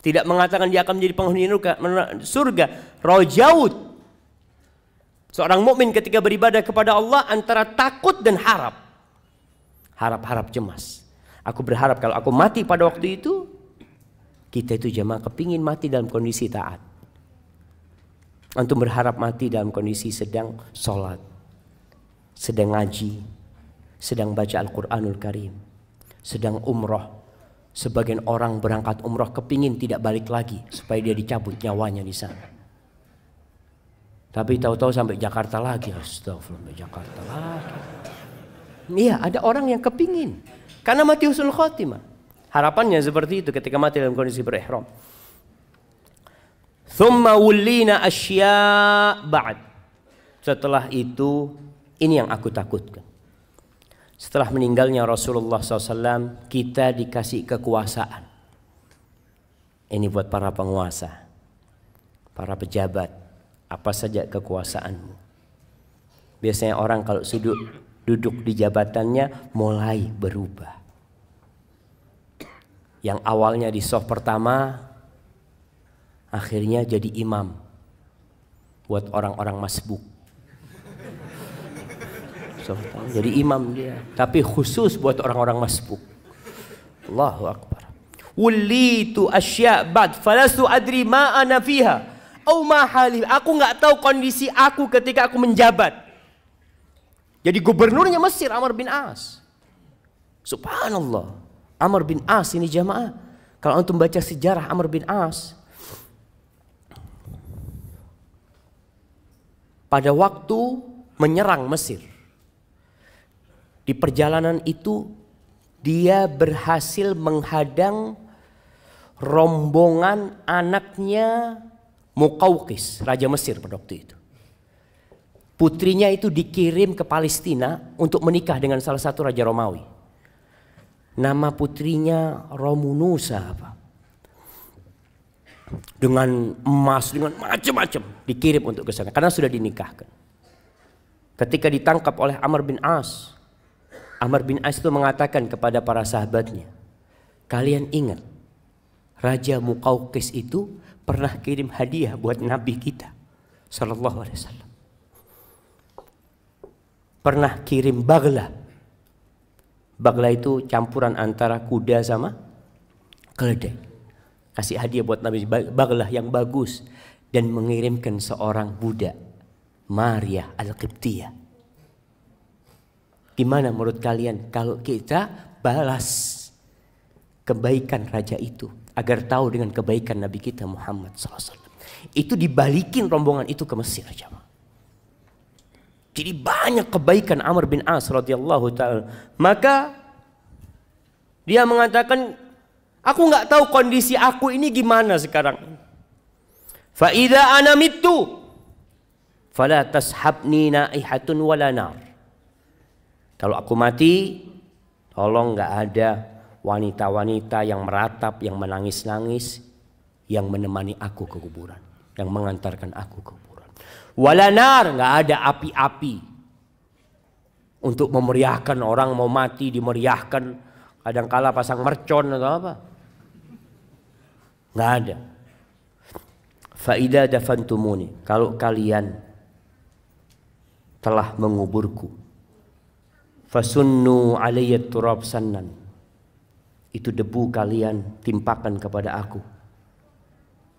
Tidak mengatakan dia akan menjadi penghuni surga. Rajaut. Seorang mukmin ketika beribadah kepada Allah antara takut dan harap. Harap-harap cemas. Aku berharap kalau aku mati pada waktu itu, kita itu jemaah kepingin mati dalam kondisi taat. Antum berharap mati dalam kondisi sedang sholat, sedang ngaji, sedang baca Al-Quranul Karim, sedang umroh. Sebagian orang berangkat umroh kepingin tidak balik lagi supaya dia dicabut nyawanya di sana. Tapi tahu-tahu sampai Jakarta lagi. Astagfirullah, sampai Jakarta lagi. Iya, ada orang yang kepingin karena mati husnul khotimah. Harapannya seperti itu ketika mati dalam kondisi berihram. Thumma wullina asya' ba'd. Setelah itu, ini yang aku takutkan. Setelah meninggalnya Rasulullah SAW, kita dikasih kekuasaan. Ini buat para penguasa, para pejabat, apa saja kekuasaanmu. Biasanya orang kalau duduk di jabatannya mulai berubah. Yang awalnya di saf pertama, akhirnya jadi imam buat orang-orang masbuk. Jadi imam dia, tapi khusus buat orang-orang masbuk. Allahu Akbar. Wulitu asya' ba'd falastu adri ma ana fiha au ma hali. Aku nggak tahu kondisi aku ketika aku menjabat. Jadi gubernurnya Mesir Amr bin As. Subhanallah. Amr bin As ini jamaah. Kalau antum baca sejarah Amr bin As, pada waktu menyerang Mesir, di perjalanan itu dia berhasil menghadang rombongan anaknya Muqawqis, raja Mesir pada waktu itu. Putrinya itu dikirim ke Palestina untuk menikah dengan salah satu raja Romawi. Nama putrinya Romunusa apa? Dengan emas, dengan macam-macam dikirim untuk ke sana karena sudah dinikahkan. Ketika ditangkap oleh Amr bin As, Amr bin As itu mengatakan kepada para sahabatnya, kalian ingat Raja Muqawqis itu pernah kirim hadiah buat Nabi kita Sallallahu Alaihi Wasallam. Pernah kirim bagla. Bagla itu campuran antara kuda sama keledai. Kasih hadiah buat Nabi, bagla yang bagus, dan mengirimkan seorang budak, Maria Al-Qibtiyah. Gimana menurut kalian kalau kita balas kebaikan raja itu agar tahu dengan kebaikan Nabi kita Muhammad SAW? Itu dibalikin rombongan itu ke Mesir, jemaah. Jadi banyak kebaikan Amr bin As radhiyallahu taala. Maka dia mengatakan, aku nggak tahu kondisi aku ini gimana sekarang. Fa idza ana mittu fala tashabni naihatun wala nar. Kalau aku mati, tolong nggak ada wanita-wanita yang meratap, yang menangis-nangis, yang menemani aku ke kuburan, yang mengantarkan aku ke kuburan. Wala nar, nggak ada api-api untuk memeriahkan orang mau mati, dimeriahkan. Kadangkala pasang mercon atau apa, nggak ada. Faida dafantumuni, kalau kalian telah menguburku, fasunnu alayya turab sannan, itu debu kalian timpakan kepada aku.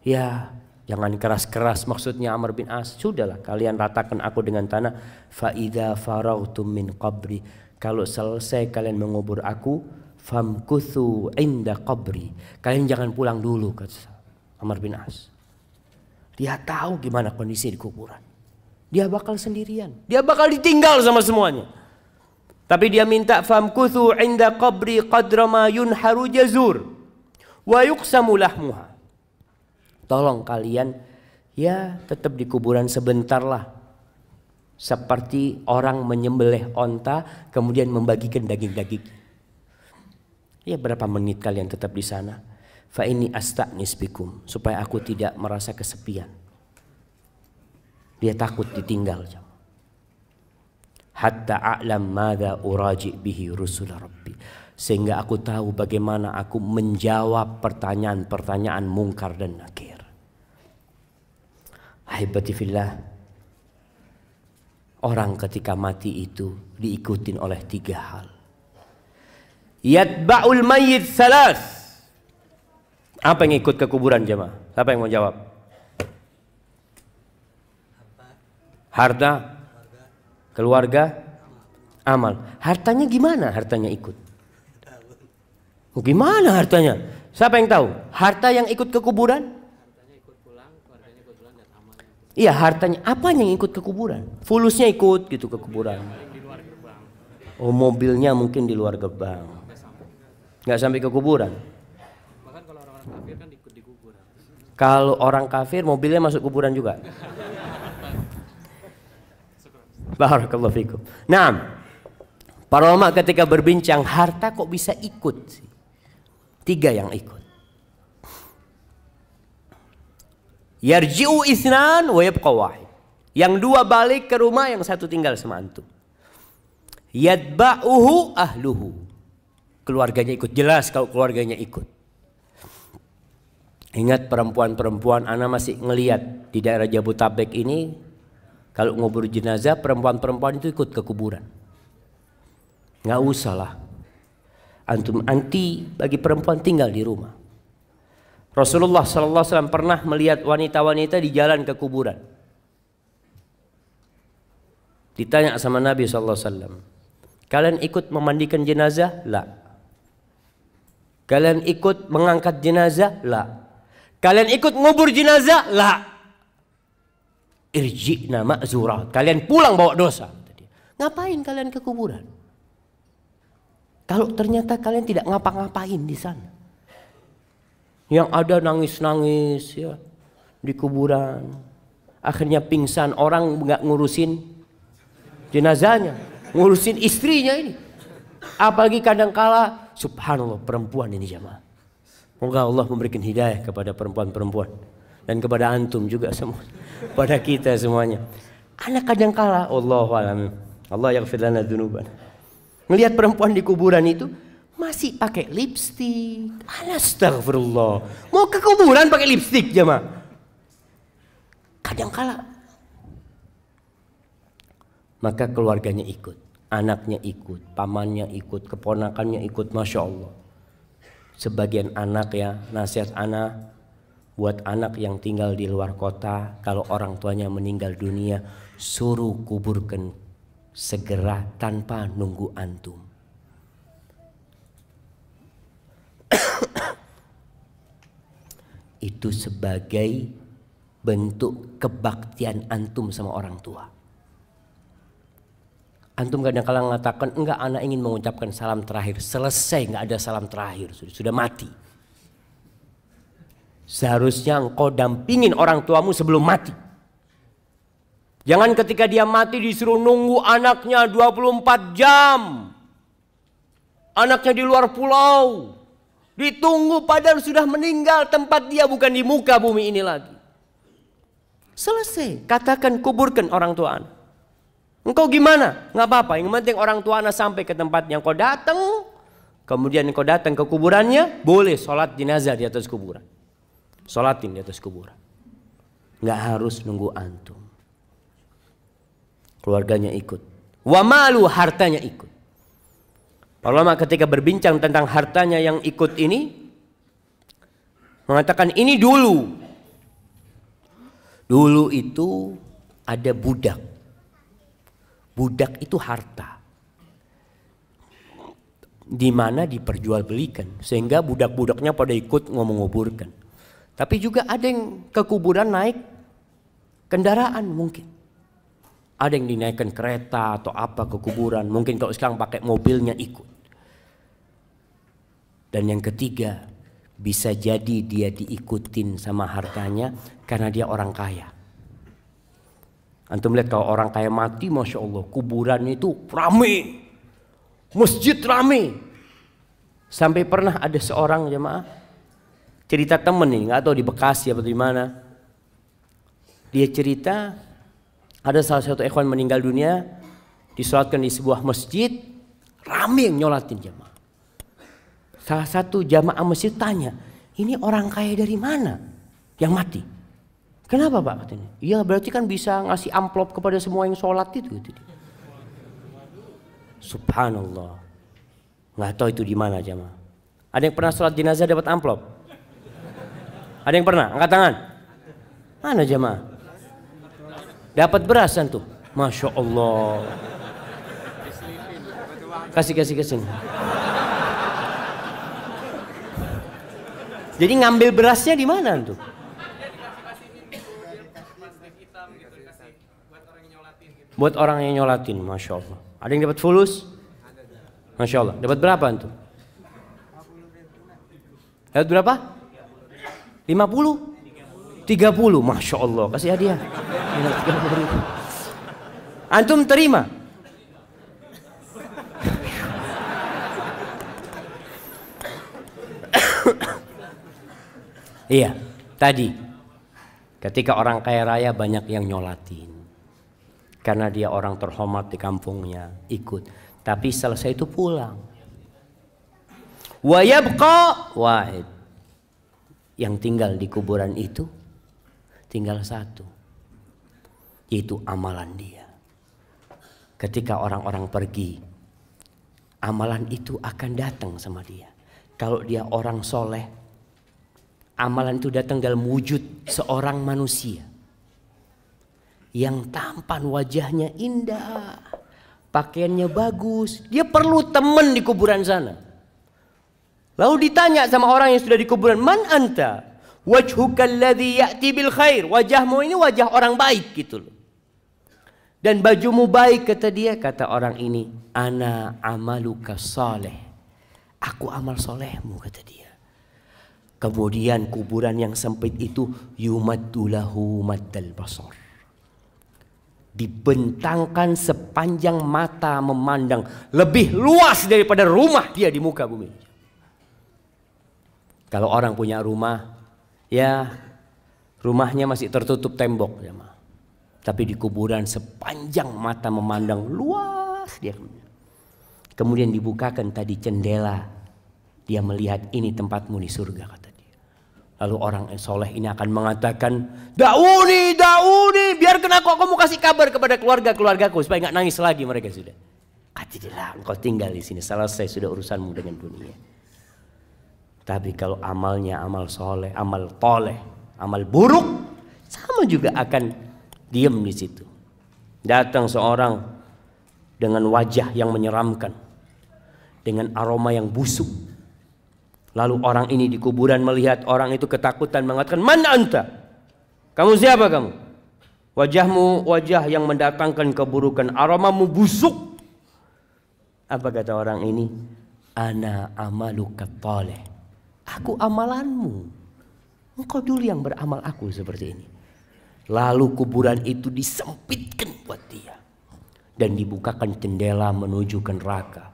Ya, jangan keras-keras maksudnya Amr bin As. Sudahlah, kalian ratakan aku dengan tanah. Fa idza farautum min qabri, kalau selesai kalian mengubur aku, famkuthu inda qabri, kalian jangan pulang dulu, kata Amr bin As. Dia tahu gimana kondisi di kuburan. Dia bakal sendirian, dia bakal ditinggal sama semuanya. Tapi dia minta famkuthu inda qabri qadra ma yunharu jazur wa yuqsamu lahmuha. Tolong kalian ya tetap di kuburan sebentar lah. Seperti orang menyembelih onta kemudian membagikan daging-daging. Ya berapa menit kalian tetap di sana. Fa ini asta'nis bikum, supaya aku tidak merasa kesepian. Dia takut ditinggal. Hatta a'lam madza uraji bihi rusul rabbi, sehingga aku tahu bagaimana aku menjawab pertanyaan-pertanyaan mungkar dan nakir. Ahibati fillah, orang ketika mati itu diikutin oleh 3 hal. Yatba'ul mayyit salas. Apa yang ikut ke kuburan jemaah? Siapa yang mau jawab? Harta, keluarga, amal. Hartanya gimana? Hartanya ikut. Gimana hartanya? Siapa yang tahu? Harta yang ikut ke kuburan? Iya, hartanya. Apa yang ikut ke kuburan? Fulusnya ikut gitu ke kuburan. Oh, mobilnya mungkin di luar gerbang. Nggak sampai ke kuburan. Bahkan kalau orang-orang kafir kan ikut di kuburan. Kalau orang kafir mobilnya masuk kuburan juga. Barakallahu fikum. Nah, para ulama ketika berbincang harta kok bisa ikut sih? 3 yang ikut. Yarji'u isnan wa yabqa wahid. Yang 2 balik ke rumah, yang 1 tinggal sama antum. Yatba'uhu ahluhu. Keluarganya ikut. Jelas kalau keluarganya ikut. Ingat perempuan-perempuan, ana masih ngelihat di daerah Jabodetabek ini, kalau ngubur jenazah perempuan-perempuan itu ikut ke kuburan. Nggak usah lah. Antum anti bagi perempuan tinggal di rumah. Rasulullah SAW pernah melihat wanita-wanita di jalan ke kuburan. Ditanya sama Nabi SAW, kalian ikut memandikan jenazah? La. Kalian ikut mengangkat jenazah? La. Kalian ikut ngubur jenazah? La. Irji'na ma'zurat, kalian pulang bawa dosa. Ngapain kalian ke kuburan? Kalau ternyata kalian tidak ngapa-ngapain di sana. Yang ada nangis-nangis ya di kuburan. Akhirnya pingsan, orang nggak ngurusin jenazahnya, ngurusin istrinya ini. Apalagi kadangkala, subhanallah, perempuan ini jamaah. Moga Allah memberikan hidayah kepada perempuan-perempuan dan kepada antum juga semua, pada kita semuanya. Anak kadangkala, Allahu a'lam, Allah yaghfir lana dzunuban. Melihat perempuan di kuburan itu masih pakai lipstik. Astagfirullah. Mau ke kuburan pakai lipstik jemaah. Kadangkala. Maka keluarganya ikut, anaknya ikut, pamannya ikut, keponakannya ikut, masya Allah. Sebagian anak ya, nasihat anak buat anak yang tinggal di luar kota, kalau orang tuanya meninggal dunia, suruh kuburkan segera tanpa nunggu antum. Itu sebagai bentuk kebaktian antum sama orang tua. Antum kadang-kadang mengatakan, enggak, anak ingin mengucapkan salam terakhir. Selesai, enggak ada salam terakhir, sudah mati. Seharusnya engkau dampingin orang tuamu sebelum mati. Jangan ketika dia mati disuruh nunggu anaknya 24 jam. Anaknya di luar pulau. Ditunggu padahal sudah meninggal, tempat dia bukan di muka bumi ini lagi. Selesai, katakan kuburkan orang tua anak. Engkau gimana? Nggak apa-apa, yang penting orang tua anak sampai ke tempatnya. Engkau datang, kemudian engkau datang ke kuburannya, boleh sholat jenazah di atas kuburan. Sholatin di atas kuburan. Nggak harus nunggu antum. Keluarganya ikut. Wa malu, hartanya ikut. Ulama ketika berbincang tentang hartanya yang ikut ini, mengatakan ini dulu. Dulu itu ada budak. Budak itu harta. Di mana diperjualbelikan. Sehingga budak-budaknya pada ikut menguburkan. Tapi juga ada yang ke kuburan naik kendaraan mungkin. Ada yang dinaikkan kereta atau apa ke kuburan. Mungkin kalau sekarang pakai mobilnya ikut. Dan yang ketiga, bisa jadi dia diikutin sama hartanya karena dia orang kaya. Antum lihat kalau orang kaya mati, Masya Allah, kuburannya itu rame. Masjid rame. Sampai pernah ada seorang jemaah, cerita temen nih, nggak tahu di Bekasi atau di mana. Dia cerita, ada salah satu ikhwan meninggal dunia, disolatkan di sebuah masjid, rame yang nyolatin jemaah. Salah satu jamaah masjid tanya, ini orang kaya dari mana yang mati? Kenapa Pak katanya? Iya berarti kan bisa ngasih amplop kepada semua yang sholat itu. Subhanallah. Nggak tahu itu di mana jamaah. Ada yang pernah sholat jenazah dapat amplop? Ada yang pernah? Angkat tangan. Mana jamaah? Dapat berasan tuh. Masya Allah. Kasih sini. Jadi ngambil berasnya di mana tuh? Buat orang yang nyolatin, Masya Allah. Ada yang dapat fulus? Masya Allah. Dapat berapa tuh? Dapat berapa? 50? 30, Masya Allah. Kasih hadiah. Antum terima? Iya, tadi ketika orang kaya raya banyak yang nyolatin karena dia orang terhormat di kampungnya, ikut. Tapi selesai itu pulang. Wa yabqa wahid. Yang tinggal di kuburan itu tinggal satu, yaitu amalan dia. Ketika orang-orang pergi, amalan itu akan datang sama dia. Kalau dia orang soleh, amalan itu datang dalam wujud seorang manusia yang tampan, wajahnya indah, pakaiannya bagus. Dia perlu teman di kuburan sana. Lalu ditanya sama orang yang sudah di kuburan, man anta? Wajhuka alladhi ya'ti bil khair. Wajahmu ini wajah orang baik gitu loh. Dan bajumu baik, kata dia. Kata orang ini, ana amaluka saleh. Aku amal solehmu, kata dia. Kemudian kuburan yang sempit itu yumaddu lahu maddal basar. Dibentangkan sepanjang mata memandang, lebih luas daripada rumah dia di muka bumi. Kalau orang punya rumah, ya rumahnya masih tertutup tembok, ya, tapi di kuburan sepanjang mata memandang luas dia. Kemudian dibukakan tadi jendela, dia melihat ini tempatmu di surga, kata dia. Lalu orang soleh ini akan mengatakan, dauni, biarkan aku mau kasih kabar kepada keluargaku supaya nggak nangis lagi mereka sudah. Kata dia, engkau tinggal di sini, selesai sudah urusanmu dengan dunia. Tapi kalau amalnya amal soleh, amal toleh, amal buruk, sama juga akan diam di situ. Datang seorang dengan wajah yang menyeramkan, dengan aroma yang busuk. Lalu orang ini di kuburan melihat orang itu ketakutan, mengatakan, man anta? Kamu siapa kamu? Wajahmu wajah yang mendatangkan keburukan, aromamu busuk. Apa kata orang ini? Ana amaluka toleh. Aku amalanmu. Engkau dulu yang beramal aku seperti ini. Lalu kuburan itu disempitkan buat dia. Dan dibukakan jendela menuju ke neraka.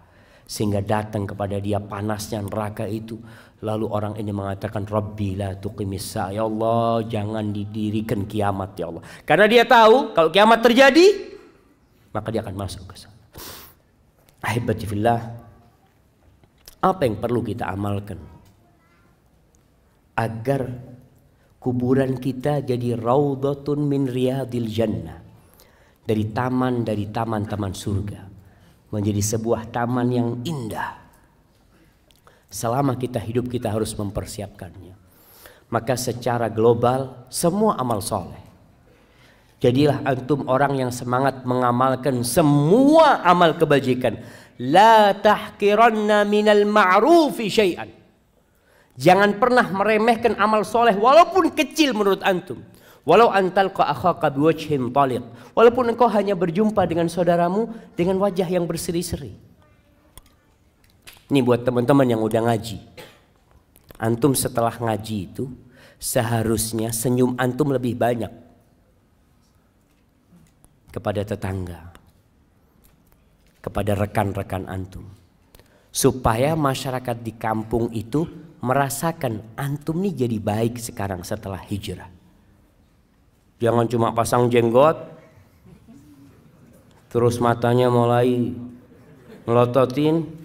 sehingga datang kepada dia panasnya neraka itu. Lalu orang ini mengatakan, Rabbi la tuqimis sa'a, ya Allah jangan didirikan kiamat ya Allah. Karena dia tahu kalau kiamat terjadi maka dia akan masuk ke sana. Ahibati fillah, apa yang perlu kita amalkan agar kuburan kita jadi raudhatun min riyadil jannah, dari taman-taman surga, menjadi sebuah taman yang indah. Selama kita hidup kita harus mempersiapkannya. Maka secara global semua amal soleh, jadilah antum orang yang semangat mengamalkan semua amal kebajikan. La tahqiranna minal ma'rufi syai'an. Jangan pernah meremehkan amal soleh walaupun kecil menurut antum. Walau antalqa akhaka biwajhin taliq. Walaupun engkau hanya berjumpa dengan saudaramu dengan wajah yang berseri-seri. Ini buat teman-teman yang udah ngaji. Antum setelah ngaji itu seharusnya senyum antum lebih banyak kepada tetangga, kepada rekan-rekan antum, supaya masyarakat di kampung itu merasakan antum nih jadi baik sekarang setelah hijrah. Jangan cuma pasang jenggot terus matanya mulai melototin.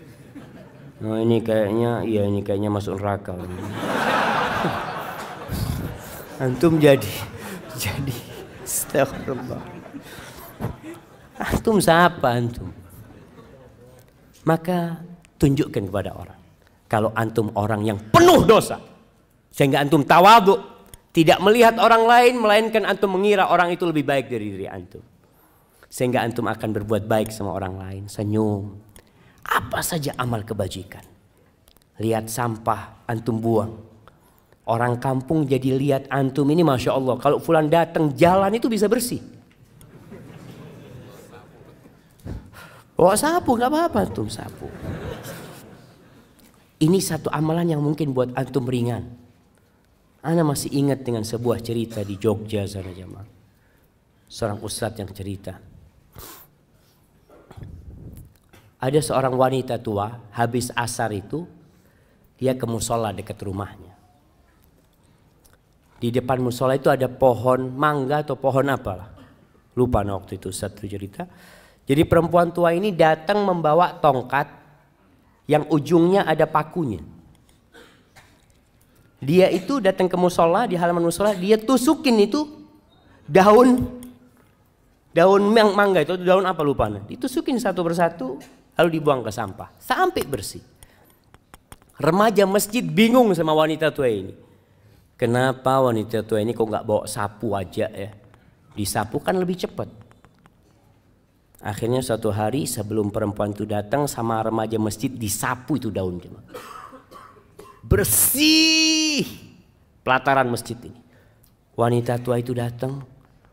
Nah ini kayaknya masuk neraka. Antum jadi astagfirullah. Antum siapa antum? Maka tunjukkan kepada orang kalau antum orang yang penuh dosa, sehingga antum tawadhu, tidak melihat orang lain melainkan antum mengira orang itu lebih baik dari diri antum, sehingga antum akan berbuat baik sama orang lain. Senyum, apa saja amal kebajikan. Lihat sampah antum buang, orang kampung jadi lihat antum ini masya Allah, kalau fulan datang jalan itu bisa bersih. Bawa sapu nggak apa-apa, antum sapu. Ini satu amalan yang mungkin buat antum ringan. Ana masih ingat dengan sebuah cerita di Jogja sana jemaah. Seorang ustadz yang cerita. Ada seorang wanita tua, habis asar itu dia ke musola dekat rumahnya. Di depan musola itu ada pohon mangga atau pohon apalah. Lupa waktu itu satu cerita. Jadi perempuan tua ini datang membawa tongkat yang ujungnya ada pakunya. Dia itu datang ke musola, di halaman musola, dia tusukin itu daun mangga itu, daun apa lupa. Ditusukin satu persatu, lalu dibuang ke sampah sampai bersih. Remaja masjid bingung sama wanita tua ini. Kenapa wanita tua ini kok nggak bawa sapu aja ya? Disapu kan lebih cepat. Akhirnya suatu hari sebelum perempuan itu datang sama remaja masjid disapu itu daun. Bersih pelataran masjid ini. Wanita tua itu datang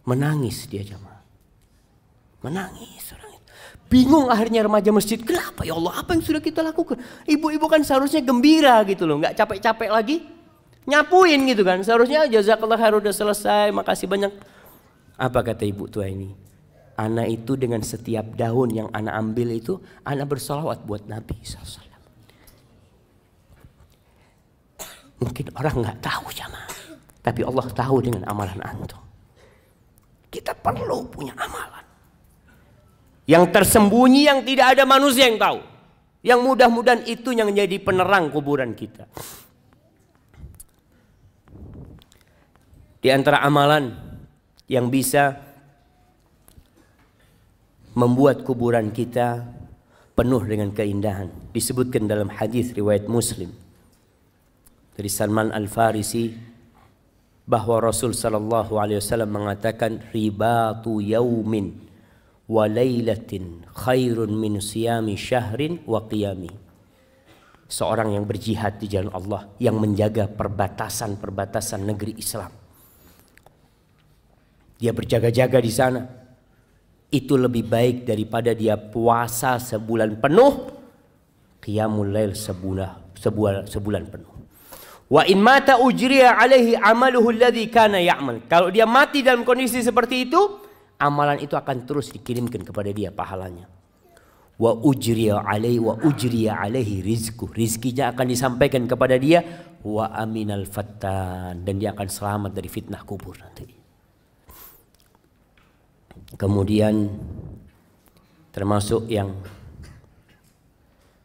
menangis dia jemaah. Menangis orang itu. Bingung akhirnya remaja masjid, kenapa ya Allah, apa yang sudah kita lakukan? Ibu-ibu kan seharusnya gembira gitu loh, nggak capek-capek lagi nyapuin gitu kan. Seharusnya jazakallah khair udah selesai, makasih banyak. Apa kata ibu tua ini? Ana itu dengan setiap daun yang ana ambil itu, ana bersolawat buat Nabi SAW. Mungkin orang nggak tahu jamaah, tapi Allah tahu dengan amalan antum. Kita perlu punya amalan yang tersembunyi, yang tidak ada manusia yang tahu, yang mudah-mudahan itu yang menjadi penerang kuburan kita. Di antara amalan yang bisa membuat kuburan kita penuh dengan keindahan, disebutkan dalam hadis riwayat Muslim dari Salman Al-Farisi bahwa Rasul sallallahu alaihi wasallam mengatakan ribatu yaumin wa lailatin khairun min siyami syahrin wa qiyami. Seorang yang berjihad di jalan Allah, yang menjaga perbatasan-perbatasan negeri Islam, dia berjaga-jaga di sana, itu lebih baik daripada dia puasa sebulan penuh, qiyamul lail sebulan penuh. Wa in mata ujriya alaihi amaluhu alladhi kana ya'mal. Kalau dia mati dalam kondisi seperti itu, amalan itu akan terus dikirimkan kepada dia pahalanya. wa ujriya alaihi rizquh, rizkinya akan disampaikan kepada dia, wa aminal fattan, dan dia akan selamat dari fitnah kubur nanti. Kemudian termasuk yang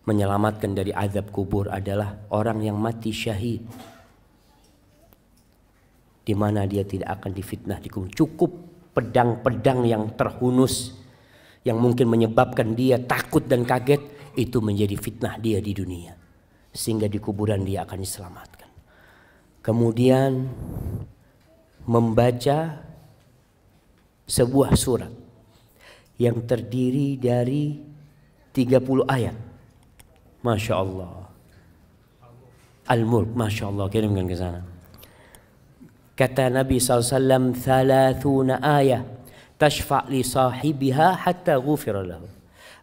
menyelamatkan dari azab kubur adalah orang yang mati syahid, di mana dia tidak akan difitnah di kubur. Cukup pedang-pedang yang terhunus yang mungkin menyebabkan dia takut dan kaget, itu menjadi fitnah dia di dunia, sehingga di kuburan dia akan diselamatkan. Kemudian membaca sebuah surat yang terdiri dari 30 ayat. Masya Allah. Al-Mulk, Masya Allah, kirimkan ke sana. Kata Nabi SAW, 30 ayat tashfa' li sahibiha hatta ghufira lahu.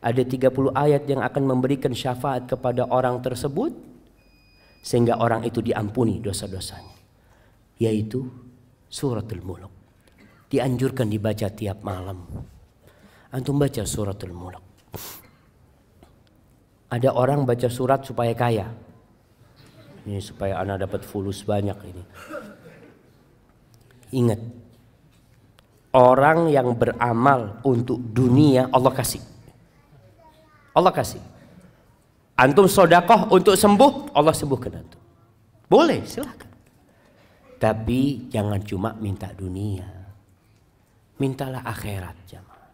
Ada 30 ayat yang akan memberikan syafaat kepada orang tersebut sehingga orang itu diampuni dosa-dosanya, yaitu suratul Mulk. Dianjurkan dibaca tiap malam. Antum baca suratul Mulk. Ada orang baca surat supaya kaya. Ini supaya anak dapat fulus banyak ini. Ingat, orang yang beramal untuk dunia Allah kasih. Allah kasih. Antum sodakoh untuk sembuh, Allah sembuhkan antum. Boleh, silakan. Tapi jangan cuma minta dunia. Mintalah akhirat, jamaah.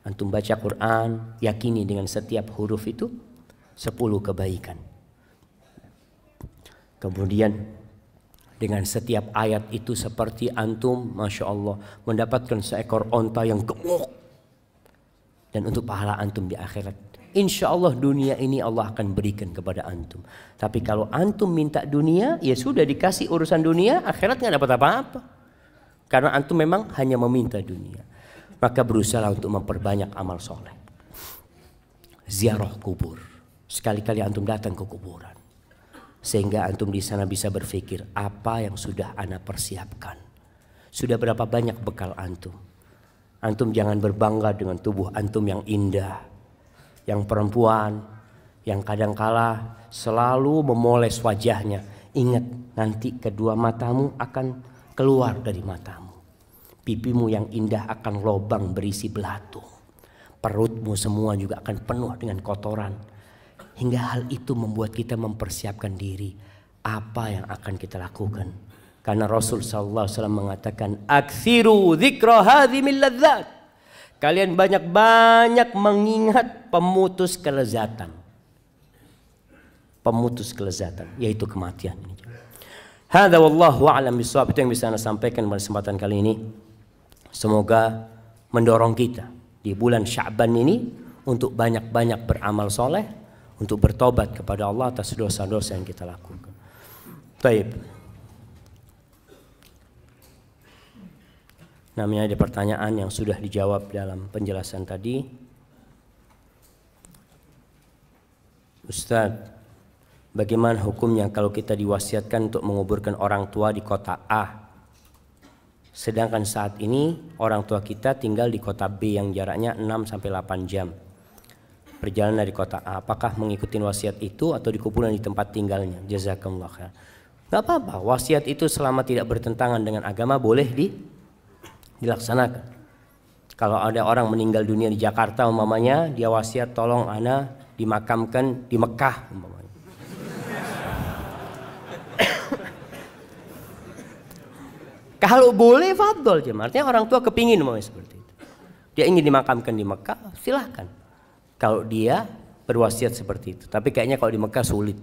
Antum baca Quran, yakini dengan setiap huruf itu 10 kebaikan. Kemudian dengan setiap ayat itu seperti antum, Masya Allah, mendapatkan seekor onta yang gemuk. Dan untuk pahala antum di akhirat, insya Allah dunia ini Allah akan berikan kepada antum. Tapi kalau antum minta dunia, ya sudah dikasih urusan dunia, akhirat nggak dapat apa-apa. Karena antum memang hanya meminta dunia. Maka berusaha untuk memperbanyak amal soleh. Ziarah kubur. Sekali-kali antum datang ke kuburan, sehingga antum di sana bisa berpikir, apa yang sudah ana persiapkan? Sudah berapa banyak bekal antum? Antum jangan berbangga dengan tubuh antum yang indah, yang perempuan, yang kadangkala selalu memoles wajahnya. Ingat, nanti kedua matamu akan keluar dari matamu. Pipimu yang indah akan lobang berisi belatung. Perutmu semua juga akan penuh dengan kotoran. Hingga hal itu membuat kita mempersiapkan diri apa yang akan kita lakukan. Karena Rasul sallallahu alaihi wasallam mengatakan, "Aktsiru dzikra hadzimil ladzat." Kalian banyak-banyak mengingat pemutus kelezatan. Pemutus kelezatan, yaitu kematian. Hadza wallahu a'lam bishawab. Itu yang bisa saya sampaikan pada kesempatan kali ini. Semoga mendorong kita di bulan Sya'ban ini untuk banyak-banyak beramal soleh, untuk bertobat kepada Allah atas dosa-dosa yang kita lakukan. Baik. Namanya ada pertanyaan yang sudah dijawab dalam penjelasan tadi. Ustadz, bagaimana hukumnya kalau kita diwasiatkan untuk menguburkan orang tua di kota A, sedangkan saat ini orang tua kita tinggal di kota B yang jaraknya 6-8 jam perjalanan dari kota A? Apakah mengikuti wasiat itu atau dikuburkan di tempat tinggalnya? Jazakallah khair. Gak apa-apa, wasiat itu selama tidak bertentangan dengan agama boleh dilaksanakan. Kalau ada orang meninggal dunia di Jakarta umpamanya, dia wasiat tolong ana dimakamkan di Mekah umpamanya. Kalau boleh fadol, artinya orang tua kepingin umpamanya seperti itu. Dia ingin dimakamkan di Mekah, silahkan. Kalau dia berwasiat seperti itu. Tapi kayaknya kalau di Mekah sulit.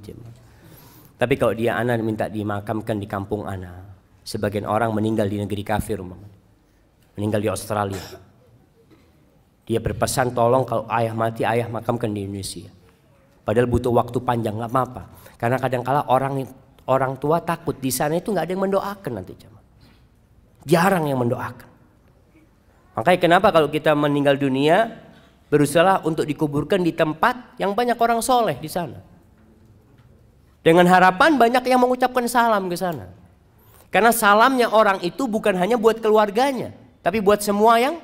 Tapi kalau dia ana minta dimakamkan di kampung ana. Sebagian orang meninggal di negeri kafir, meninggal di Australia. Dia berpesan tolong kalau ayah mati, ayah makamkan di Indonesia. Padahal butuh waktu panjang, nggak apa-apa. Karena kadang-kala orang tua takut di sana itu nggak ada yang mendoakan nanti. Jarang yang mendoakan. Makanya kenapa kalau kita meninggal dunia, berusaha untuk dikuburkan di tempat yang banyak orang soleh di sana. Dengan harapan banyak yang mengucapkan salam ke sana. Karena salamnya orang itu bukan hanya buat keluarganya, tapi buat semua yang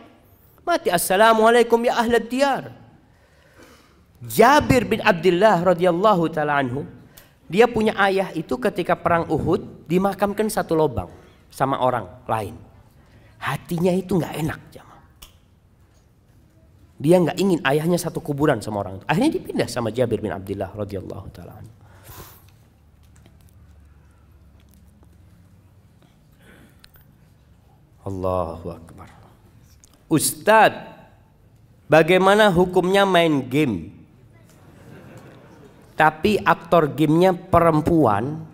mati. Assalamualaikum ya ahlad diyar. Jabir bin Abdullah radhiyallahu taala anhu, dia punya ayah itu ketika perang Uhud dimakamkan satu lubang sama orang lain. Hatinya itu nggak enak, jamaah. Dia nggak ingin ayahnya satu kuburan sama orang itu. Akhirnya dipindah sama Jabir bin Abdullah radhiyallahu taala anhu. Allahu Akbar. Ustadz, bagaimana hukumnya main game? Tapi aktor gamenya perempuan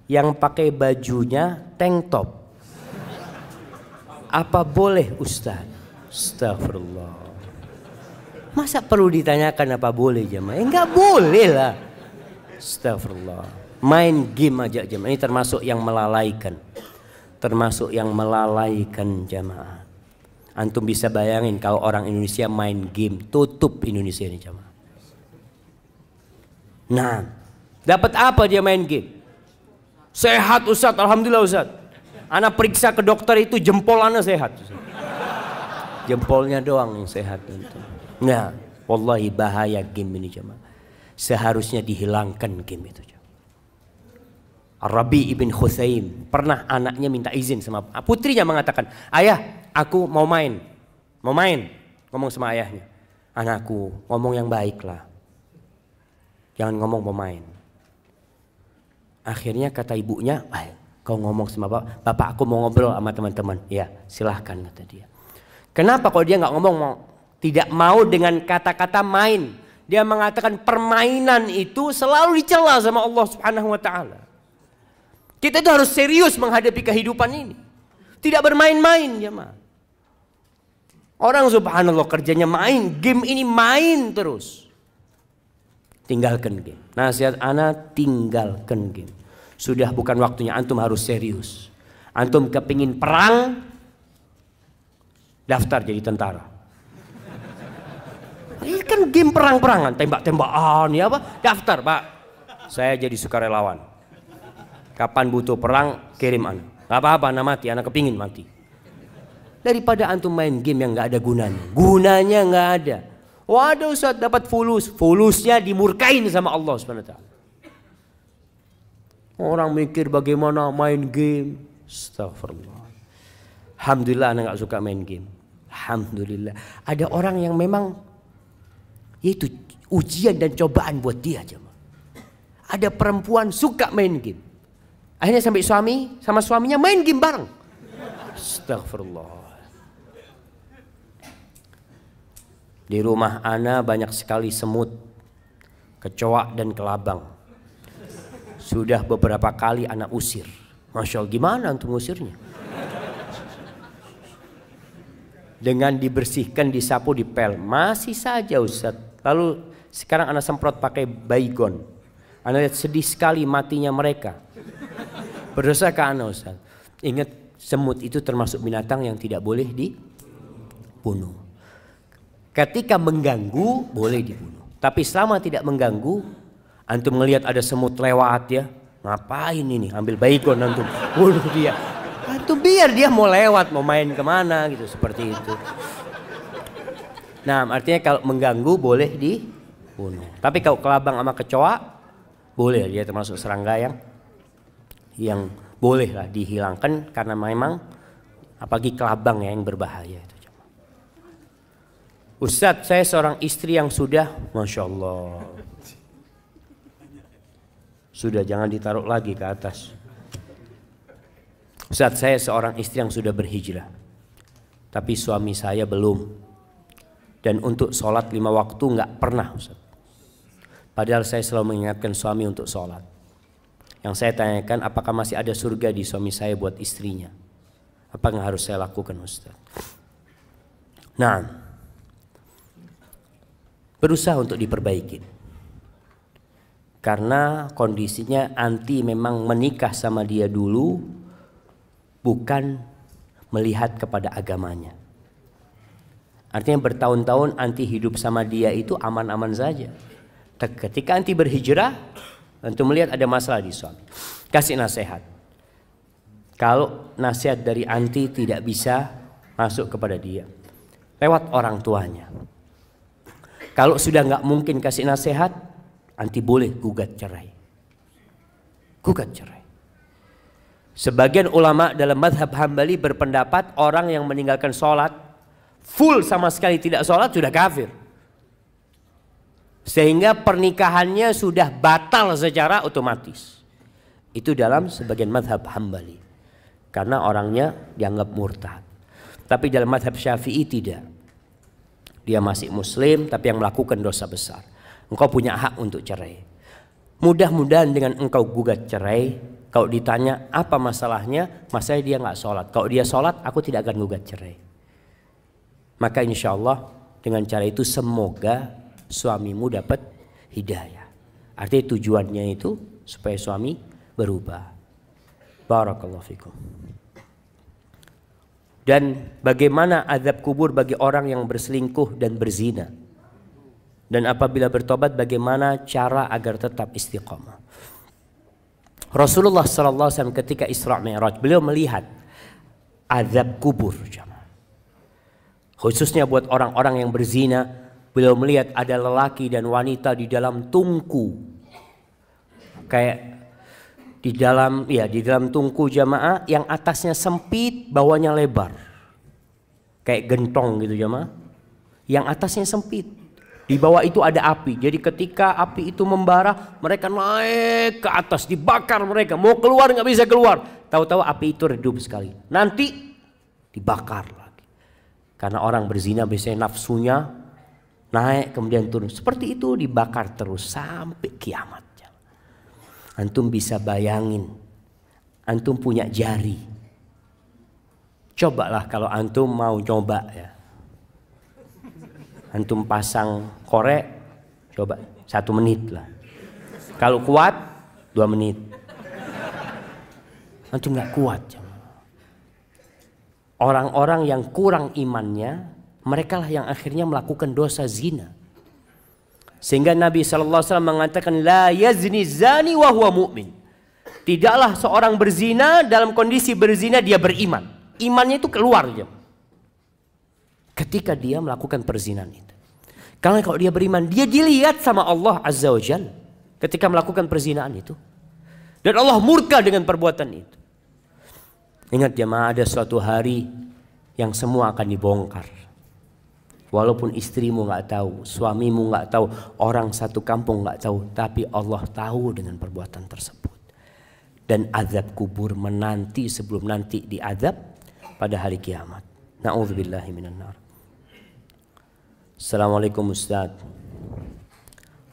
yang pakai bajunya tank top. Apa boleh Ustadz? Astagfirullah. Masa perlu ditanyakan apa boleh jemaah? Enggak boleh lah. Astagfirullah. Main game aja jemaah. Ini termasuk yang melalaikan. Termasuk yang melalaikan jemaah. Antum bisa bayangin kalau orang Indonesia main game, tutup Indonesia ini jemaah. Nah, dapat apa dia main game? Sehat Ustadz, alhamdulillah Ustadz. Anak periksa ke dokter itu jempol anak sehat. Jempolnya doang yang sehat. Nah, wallahi bahaya game ini jemaah. Seharusnya dihilangkan game itu. Rabi ibn Khusaim pernah anaknya minta izin sama putrinya, mengatakan, ayah aku mau main. Ngomong sama ayahnya, anakku ngomong yang baik lah, jangan ngomong mau main. Akhirnya kata ibunya, kau ngomong sama bapak aku mau ngobrol sama teman-teman. Ya silahkan kata dia. Kenapa kalau dia nggak ngomong, tidak mau dengan kata-kata main? Dia mengatakan permainan itu selalu dicela sama Allah Subhanahu wa taala. Kita itu harus serius menghadapi kehidupan ini. Tidak bermain-main jemaah. Orang subhanallah kerjanya main, game ini main terus. Tinggalkan game. Nasihat ana, tinggalkan game. Sudah bukan waktunya, antum harus serius. Antum kepingin perang, daftar jadi tentara. Ini kan game perang-perangan, tembak-tembakan ya apa? Daftar Pak, saya jadi sukarelawan. Kapan butuh perang kirim anak. Gak apa-apa anak mati, anak kepingin mati. Daripada antum main game yang gak ada gunanya. Gunanya gak ada. Waduh Ustaz dapat fulus. Fulusnya dimurkain sama Allah SWT. Orang mikir bagaimana main game. Astagfirullah. Alhamdulillah anak gak suka main game. Alhamdulillah. Ada orang yang memang yaitu ujian dan cobaan buat dia. Ada perempuan suka main game. Akhirnya sampai sama suaminya main game bareng. Astagfirullah. Di rumah ana banyak sekali semut, kecoa dan kelabang. Sudah beberapa kali ana usir. Masya Allah, gimana untuk ngusirnya? Dengan dibersihkan, disapu, dipel. Masih saja Ustaz. Lalu sekarang ana semprot pakai baygon. Ana lihat sedih sekali matinya mereka. Berdosa ke ana Ustaz. Ingat semut itu termasuk binatang yang tidak boleh dibunuh. Ketika mengganggu boleh dibunuh. Tapi selama tidak mengganggu, antum melihat ada semut lewat ya, ngapain ini? Ambil baygon antum, bunuh dia. Antum biar dia mau lewat, mau main kemana gitu, seperti itu. Nah artinya kalau mengganggu boleh dibunuh. Tapi kalau kelabang sama kecoa, boleh, dia termasuk serangga yang bolehlah dihilangkan karena memang apalagi kelabang yang berbahaya itu. Ustadz, saya seorang istri yang sudah, Masya Allah, sudah jangan ditaruh lagi ke atas. Ustadz, saya seorang istri yang sudah berhijrah, tapi suami saya belum. Dan untuk sholat 5 waktu nggak pernah Ustadz. Padahal saya selalu mengingatkan suami untuk sholat. Yang saya tanyakan, apakah masih ada surga di suami saya buat istrinya? Apa yang harus saya lakukan Ustaz? Nah, berusaha untuk diperbaiki. Karena kondisinya anti memang menikah sama dia dulu, bukan melihat kepada agamanya. Artinya bertahun-tahun anti hidup sama dia itu aman-aman saja. Ketika anti berhijrah, antum melihat ada masalah di suami, kasih nasihat. Kalau nasihat dari anti tidak bisa masuk kepada dia, lewat orang tuanya. Kalau sudah nggak mungkin kasih nasihat, anti boleh gugat cerai. Gugat cerai. Sebagian ulama dalam mazhab Hambali berpendapat orang yang meninggalkan sholat, full sama sekali tidak sholat, sudah kafir. Sehingga pernikahannya sudah batal secara otomatis. Itu dalam sebagian mazhab Hambali. Karena orangnya dianggap murtad. Tapi dalam mazhab Syafi'i tidak. Dia masih muslim tapi yang melakukan dosa besar. Engkau punya hak untuk cerai. Mudah-mudahan dengan engkau gugat cerai, kalau ditanya apa masalahnya, masalahnya dia nggak sholat. Kalau dia sholat, aku tidak akan gugat cerai. Maka insya Allah dengan cara itu semoga suamimu dapat hidayah. Artinya tujuannya itu supaya suami berubah. Barakallahu fikum. Dan bagaimana azab kubur bagi orang yang berselingkuh dan berzina. Dan apabila bertobat bagaimana cara agar tetap istiqamah. Rasulullah SAW ketika Isra Mi'raj beliau melihat azab kubur. Khususnya buat orang-orang yang berzina, beliau melihat ada lelaki dan wanita di dalam tungku. Kayak di dalam tungku jamaah yang atasnya sempit, bawahnya lebar. Kayak gentong gitu jamaah. Yang atasnya sempit. Di bawah itu ada api. Jadi ketika api itu membara, mereka naik ke atas, dibakar mereka. Mau keluar nggak bisa keluar. Tahu-tahu api itu redup sekali. Nanti dibakar lagi. Karena orang berzina biasanya nafsunya naik kemudian turun. Seperti itu dibakar terus sampai kiamat. Antum bisa bayangin, antum punya jari. Cobalah kalau antum mau coba ya. Antum pasang korek, coba 1 menit lah. Kalau kuat 2 menit. Antum nggak kuat. Orang-orang yang kurang imannya, mereka lah yang akhirnya melakukan dosa zina. Sehingga Nabi SAW mengatakan la yazni zani wa huwa mu'min. Tidaklah seorang berzina dalam kondisi berzina dia beriman. Imannya itu keluar aja ketika dia melakukan perzinahan itu. Karena kalau dia beriman, dia dilihat sama Allah Azza wa Jalla ketika melakukan perzinahan itu. Dan Allah murka dengan perbuatan itu. Ingat jemaah, ada suatu hari yang semua akan dibongkar. Walaupun istrimu nggak tahu, suamimu nggak tahu, orang satu kampung nggak tahu, tapi Allah tahu dengan perbuatan tersebut. Dan azab kubur menanti sebelum nanti diazab pada hari kiamat. Na'udzubillahi minan nar. Assalamualaikum Ustaz.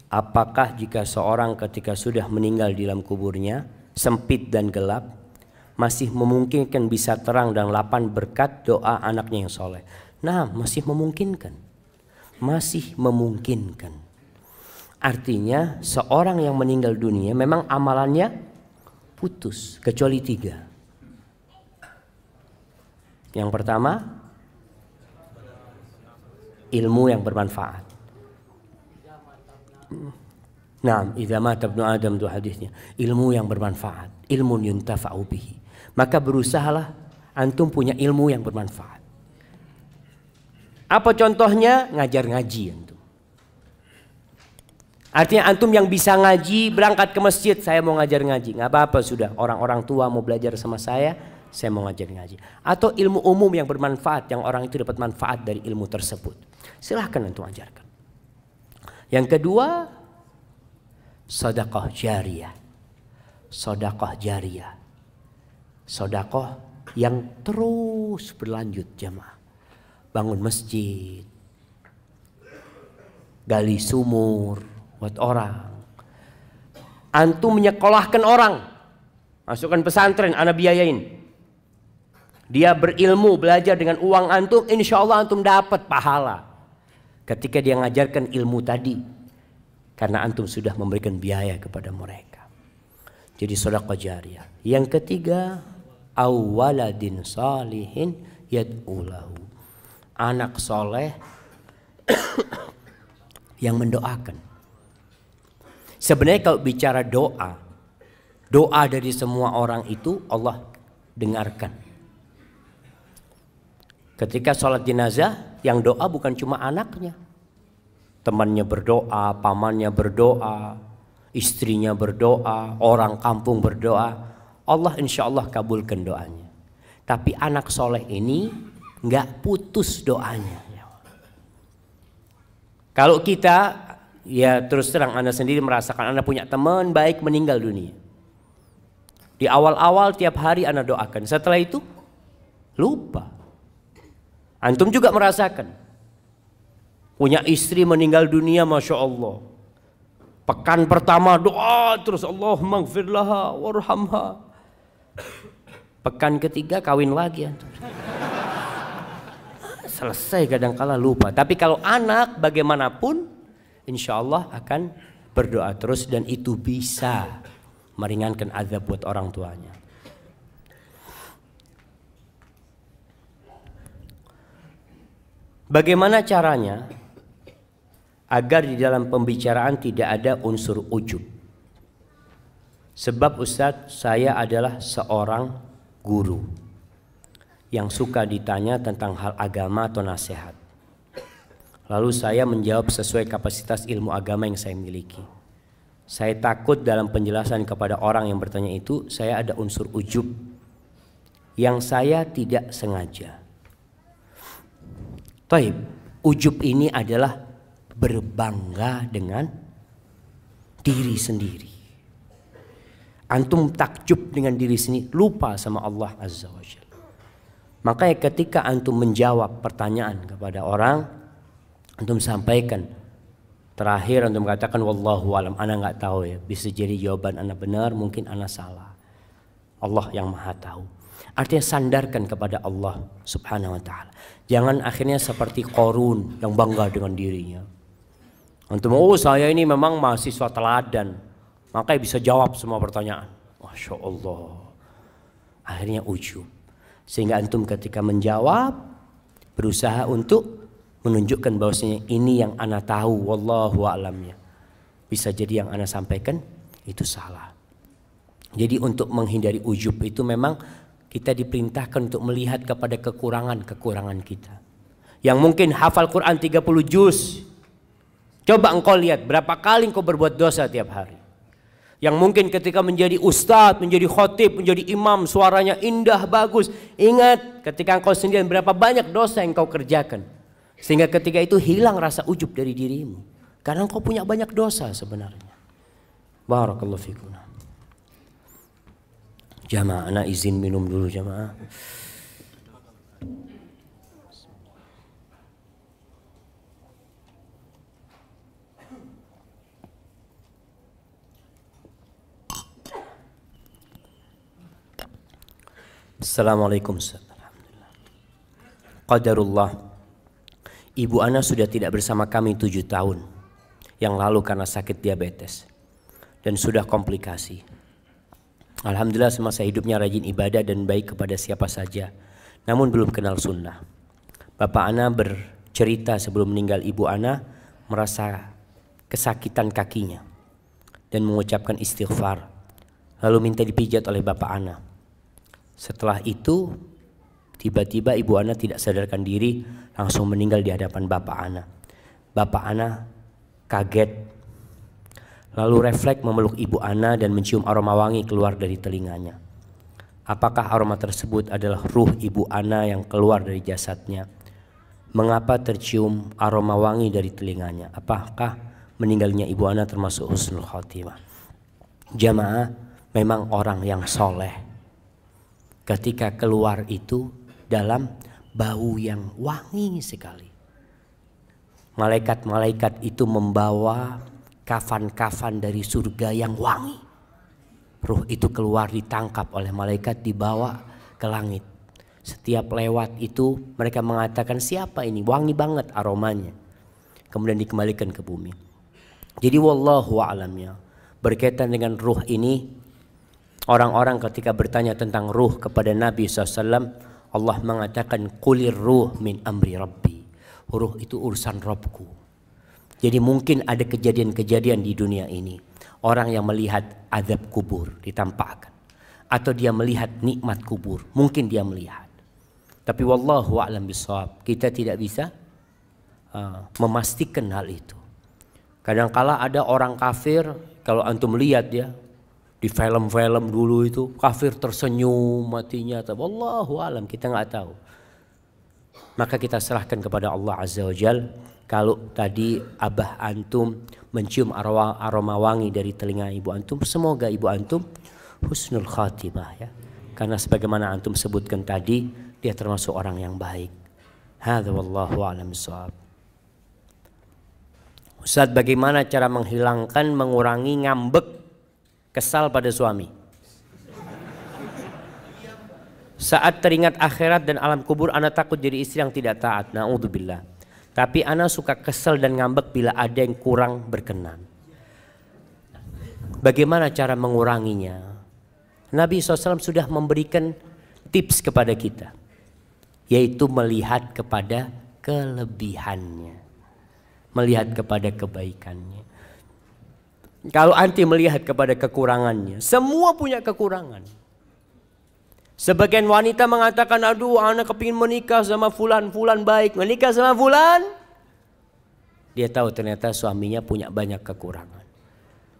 Apakah jika seorang ketika sudah meninggal di dalam kuburnya sempit dan gelap, masih memungkinkan bisa terang dan lapang berkat doa anaknya yang soleh? Nah, masih memungkinkan. Masih memungkinkan. Artinya seorang yang meninggal dunia memang amalannya putus kecuali 3. Yang pertama, ilmu yang bermanfaat. Nah, idza mata ibnu Adam itu hadisnya. Ilmu yang bermanfaat, ilmun yuntafa'u bihi. Maka berusahalah antum punya ilmu yang bermanfaat. Apa contohnya? Ngajar ngaji antum. Artinya antum yang bisa ngaji berangkat ke masjid, saya mau ngajar ngaji. Nggak apa-apa sudah, orang-orang tua mau belajar sama saya mau ngajar ngaji. Atau ilmu umum yang bermanfaat, yang orang itu dapat manfaat dari ilmu tersebut. Silahkan antum ajarkan. Yang kedua, sedekah jariyah. Sedekah jariyah. Sedekah yang terus berlanjut jemaah. Bangun masjid, gali sumur buat orang. Antum menyekolahkan orang, masukkan pesantren, ana biayain. Dia berilmu, belajar dengan uang antum, insya Allah antum dapat pahala. Ketika dia ngajarkan ilmu tadi, karena antum sudah memberikan biaya kepada mereka. Jadi sedekah jariyah. Yang ketiga, awaladin salihin yad'ulahu. Anak soleh yang mendoakan. Sebenarnya kalau bicara doa, doa dari semua orang itu Allah dengarkan. Ketika sholat jenazah, yang doa bukan cuma anaknya, Temannya berdoa, pamannya berdoa, istrinya berdoa, orang kampung berdoa, Allah insya Allah kabulkan doanya. Tapi anak soleh ini nggak putus doanya. Kalau kita, ya terus terang Anda sendiri merasakan Anda punya teman baik meninggal dunia. Di awal-awal tiap hari Anda doakan, setelah itu lupa. Antum juga merasakan. Punya istri meninggal dunia, Masya Allah. Pekan pertama doa terus, Allahumma gfir laha warhamha. Pekan ketiga kawin lagi antum. Selesai, kadang-kala lupa. Tapi kalau anak bagaimanapun insya Allah akan berdoa terus, dan itu bisa meringankan azab buat orang tuanya. Bagaimana caranya agar di dalam pembicaraan tidak ada unsur ujub? Sebab Ustadz, saya adalah seorang guru yang suka ditanya tentang hal agama atau nasihat. Lalu saya menjawab sesuai kapasitas ilmu agama yang saya miliki. Saya takut dalam penjelasan kepada orang yang bertanya itu saya ada unsur ujub yang saya tidak sengaja. Taib, ujub ini adalah berbangga dengan diri sendiri. Antum takjub dengan diri sendiri, lupa sama Allah Azza wa Jalla. Makanya ketika antum menjawab pertanyaan kepada orang, antum sampaikan, terakhir antum katakan wallahu alam, ana nggak tahu ya, bisa jadi jawaban ana benar, mungkin ana salah. Allah yang maha tahu. Artinya sandarkan kepada Allah subhanahu wa ta'ala. Jangan akhirnya seperti Qarun yang bangga dengan dirinya. Antum, oh saya ini memang mahasiswa teladan, makanya bisa jawab semua pertanyaan. Masya Allah. Akhirnya ujub. Sehingga antum ketika menjawab berusaha untuk menunjukkan bahwasanya ini yang ana tahu, wallahu a'lamnya. Bisa jadi yang ana sampaikan itu salah. Jadi untuk menghindari ujub itu memang kita diperintahkan untuk melihat kepada kekurangan-kekurangan kita. Yang mungkin hafal Quran 30 juz, coba engkau lihat berapa kali engkau berbuat dosa tiap hari. Yang mungkin ketika menjadi ustadz, menjadi khotib, menjadi imam, suaranya indah, bagus. Ingat ketika engkau sendirian berapa banyak dosa yang engkau kerjakan. Sehingga ketika itu hilang rasa ujub dari dirimu. Karena engkau punya banyak dosa sebenarnya. Barakallahu fikum. Jamaah, anak izin minum dulu jamaah. Assalamualaikum. Alhamdulillah. Qadarullah. Ibu ana sudah tidak bersama kami 7 tahun yang lalu karena sakit diabetes dan sudah komplikasi. Alhamdulillah semasa hidupnya rajin ibadah dan baik kepada siapa saja, namun belum kenal sunnah. Bapak ana bercerita sebelum meninggal ibu ana merasa kesakitan kakinya dan mengucapkan istighfar, lalu minta dipijat oleh bapak ana. Setelah itu tiba-tiba ibu ana tidak sadarkan diri, langsung meninggal di hadapan bapak ana. Bapak ana kaget, lalu refleks memeluk ibu ana dan mencium aroma wangi keluar dari telinganya. Apakah aroma tersebut adalah ruh ibu ana yang keluar dari jasadnya? Mengapa tercium aroma wangi dari telinganya? Apakah meninggalnya ibu ana termasuk husnul khotimah? Jamaah, memang orang yang soleh ketika keluar itu dalam bau yang wangi sekali. Malaikat-malaikat itu membawa kafan-kafan dari surga yang wangi. Ruh itu keluar ditangkap oleh malaikat, dibawa ke langit. Setiap lewat itu mereka mengatakan siapa ini, wangi banget aromanya. Kemudian dikembalikan ke bumi. Jadi wallahu a'lamnya, berkaitan dengan ruh ini, orang-orang ketika bertanya tentang ruh kepada Nabi SAW, Allah mengatakan qulir ruh min amri rabbi. Ruh itu urusan Rabbku. Jadi mungkin ada kejadian-kejadian di dunia ini, orang yang melihat azab kubur ditampakkan, atau dia melihat nikmat kubur, mungkin dia melihat. Tapi wallahu a'lam bishawab, kita tidak bisa memastikan hal itu. Kadangkala ada orang kafir, kalau antum lihat ya di film-film dulu itu kafir tersenyum matinya, tapi Allahu alam, kita nggak tahu. Maka kita serahkan kepada Allah Azza wa Jal. Kalau tadi abah antum mencium aroma wangi dari telinga ibu antum, semoga ibu antum husnul khatimah ya. Karena sebagaimana antum sebutkan tadi, dia termasuk orang yang baik. Hadza wallahu a'lam bishawab. Ustaz, bagaimana cara menghilangkan, mengurangi ngambek, kesal pada suami? Saat teringat akhirat dan alam kubur, ana takut jadi istri yang tidak taat. Na'udzubillah. Tapi ana suka kesal dan ngambek bila ada yang kurang berkenan. Bagaimana cara menguranginya? Nabi SAW sudah memberikan tips kepada kita, yaitu melihat kepada kelebihannya, melihat kepada kebaikannya. Kalau anti melihat kepada kekurangannya, semua punya kekurangan. Sebagian wanita mengatakan, aduh anak kepingin menikah sama fulan baik, menikah sama fulan. Dia tahu ternyata suaminya punya banyak kekurangan.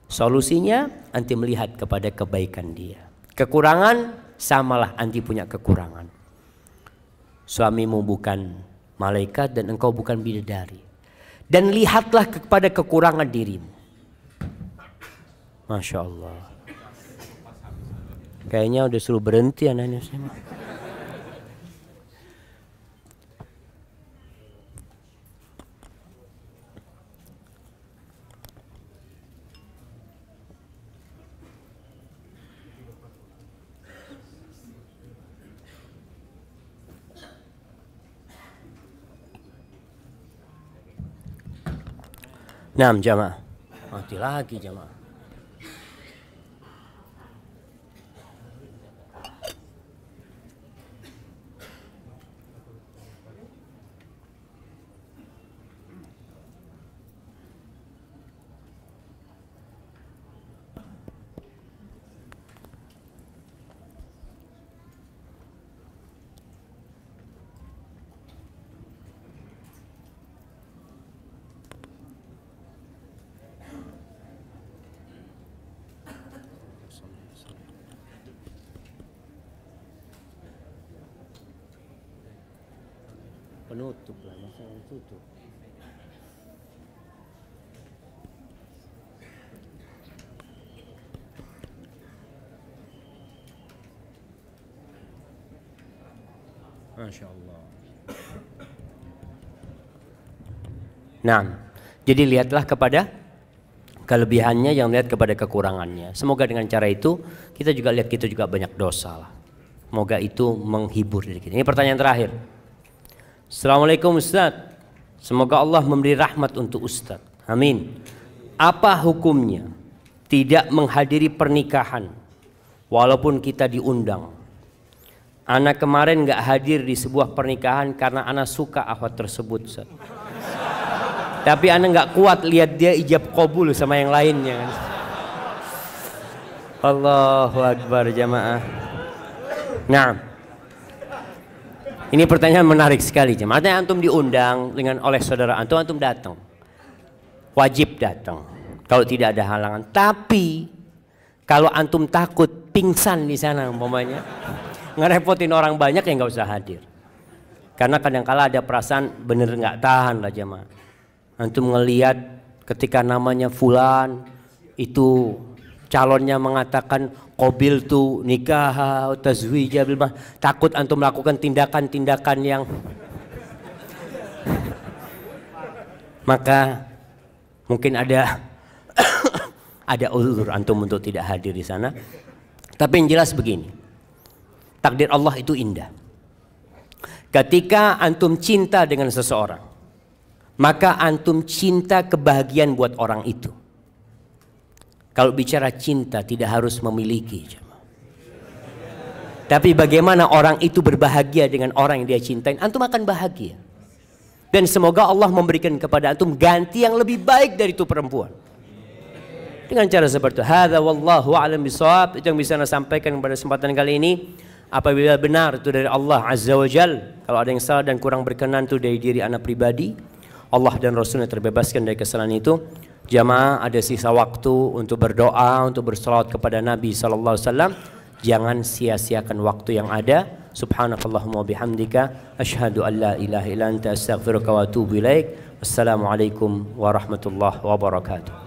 Solusinya anti melihat kepada kebaikan dia. Kekurangan samalah anti punya kekurangan. Suamimu bukan malaikat dan engkau bukan bidadari. Dan lihatlah kepada kekurangan dirimu. Masya Allah. Kayaknya udah suruh berhenti anaknya. Nah, jamaah. Mati lagi jamaah. Penutup lah, masa tutup. Masya Allah. Nah, jadi lihatlah kepada kelebihannya, yang lihat kepada kekurangannya. Semoga dengan cara itu kita juga lihat kita juga banyak dosa lah. Semoga itu menghibur diri kita. Ini pertanyaan terakhir. Assalamualaikum Ustaz. Semoga Allah memberi rahmat untuk Ustaz. Amin. Apa hukumnya tidak menghadiri pernikahan walaupun kita diundang? Anak kemarin gak hadir di sebuah pernikahan karena anak suka akhwat tersebut, Ustaz. Tapi anak gak kuat lihat dia ijab qabul sama yang lainnya. Allahu Akbar jamaah. Nah, ini pertanyaan menarik sekali jemaah. Artinya antum diundang dengan oleh saudara antum, antum datang. Wajib datang kalau tidak ada halangan. Tapi kalau antum takut pingsan di sana umpamanya, ngerepotin orang banyak, ya nggak usah hadir. Karena kadang-kala ada perasaan bener nggak tahan lah jemaah. Antum ngelihat ketika namanya fulan itu calonnya mengatakan qabil tu nikah tazwija bil, takut antum melakukan tindakan-tindakan yang maka mungkin ada ada uzur antum untuk tidak hadir di sana. Tapi yang jelas begini, takdir Allah itu indah. Ketika antum cinta dengan seseorang, maka antum cinta kebahagiaan buat orang itu. Kalau bicara cinta tidak harus memiliki, tapi bagaimana orang itu berbahagia dengan orang yang dia cintai, antum akan bahagia. Dan semoga Allah memberikan kepada antum ganti yang lebih baik dari itu perempuan. Dengan cara seperti itu. Hadza wallahu a'lam bishawab. Itu yang bisa saya sampaikan pada kesempatan kali ini. Apabila benar itu dari Allah Azza wa Jal, kalau ada yang salah dan kurang berkenan itu dari diri anak pribadi, Allah dan Rasulnya terbebaskan dari kesalahan itu. Jamaah ada sisa waktu untuk berdoa, untuk bersalawat kepada Nabi sallallahu alaihi wasallam. Jangan sia-siakan waktu yang ada. Subhanakallahumma bihamdika asyhadu an la ilaha illa anta astaghfiruka wa atubu ilaik. Wassalamualaikum warahmatullahi wabarakatuh.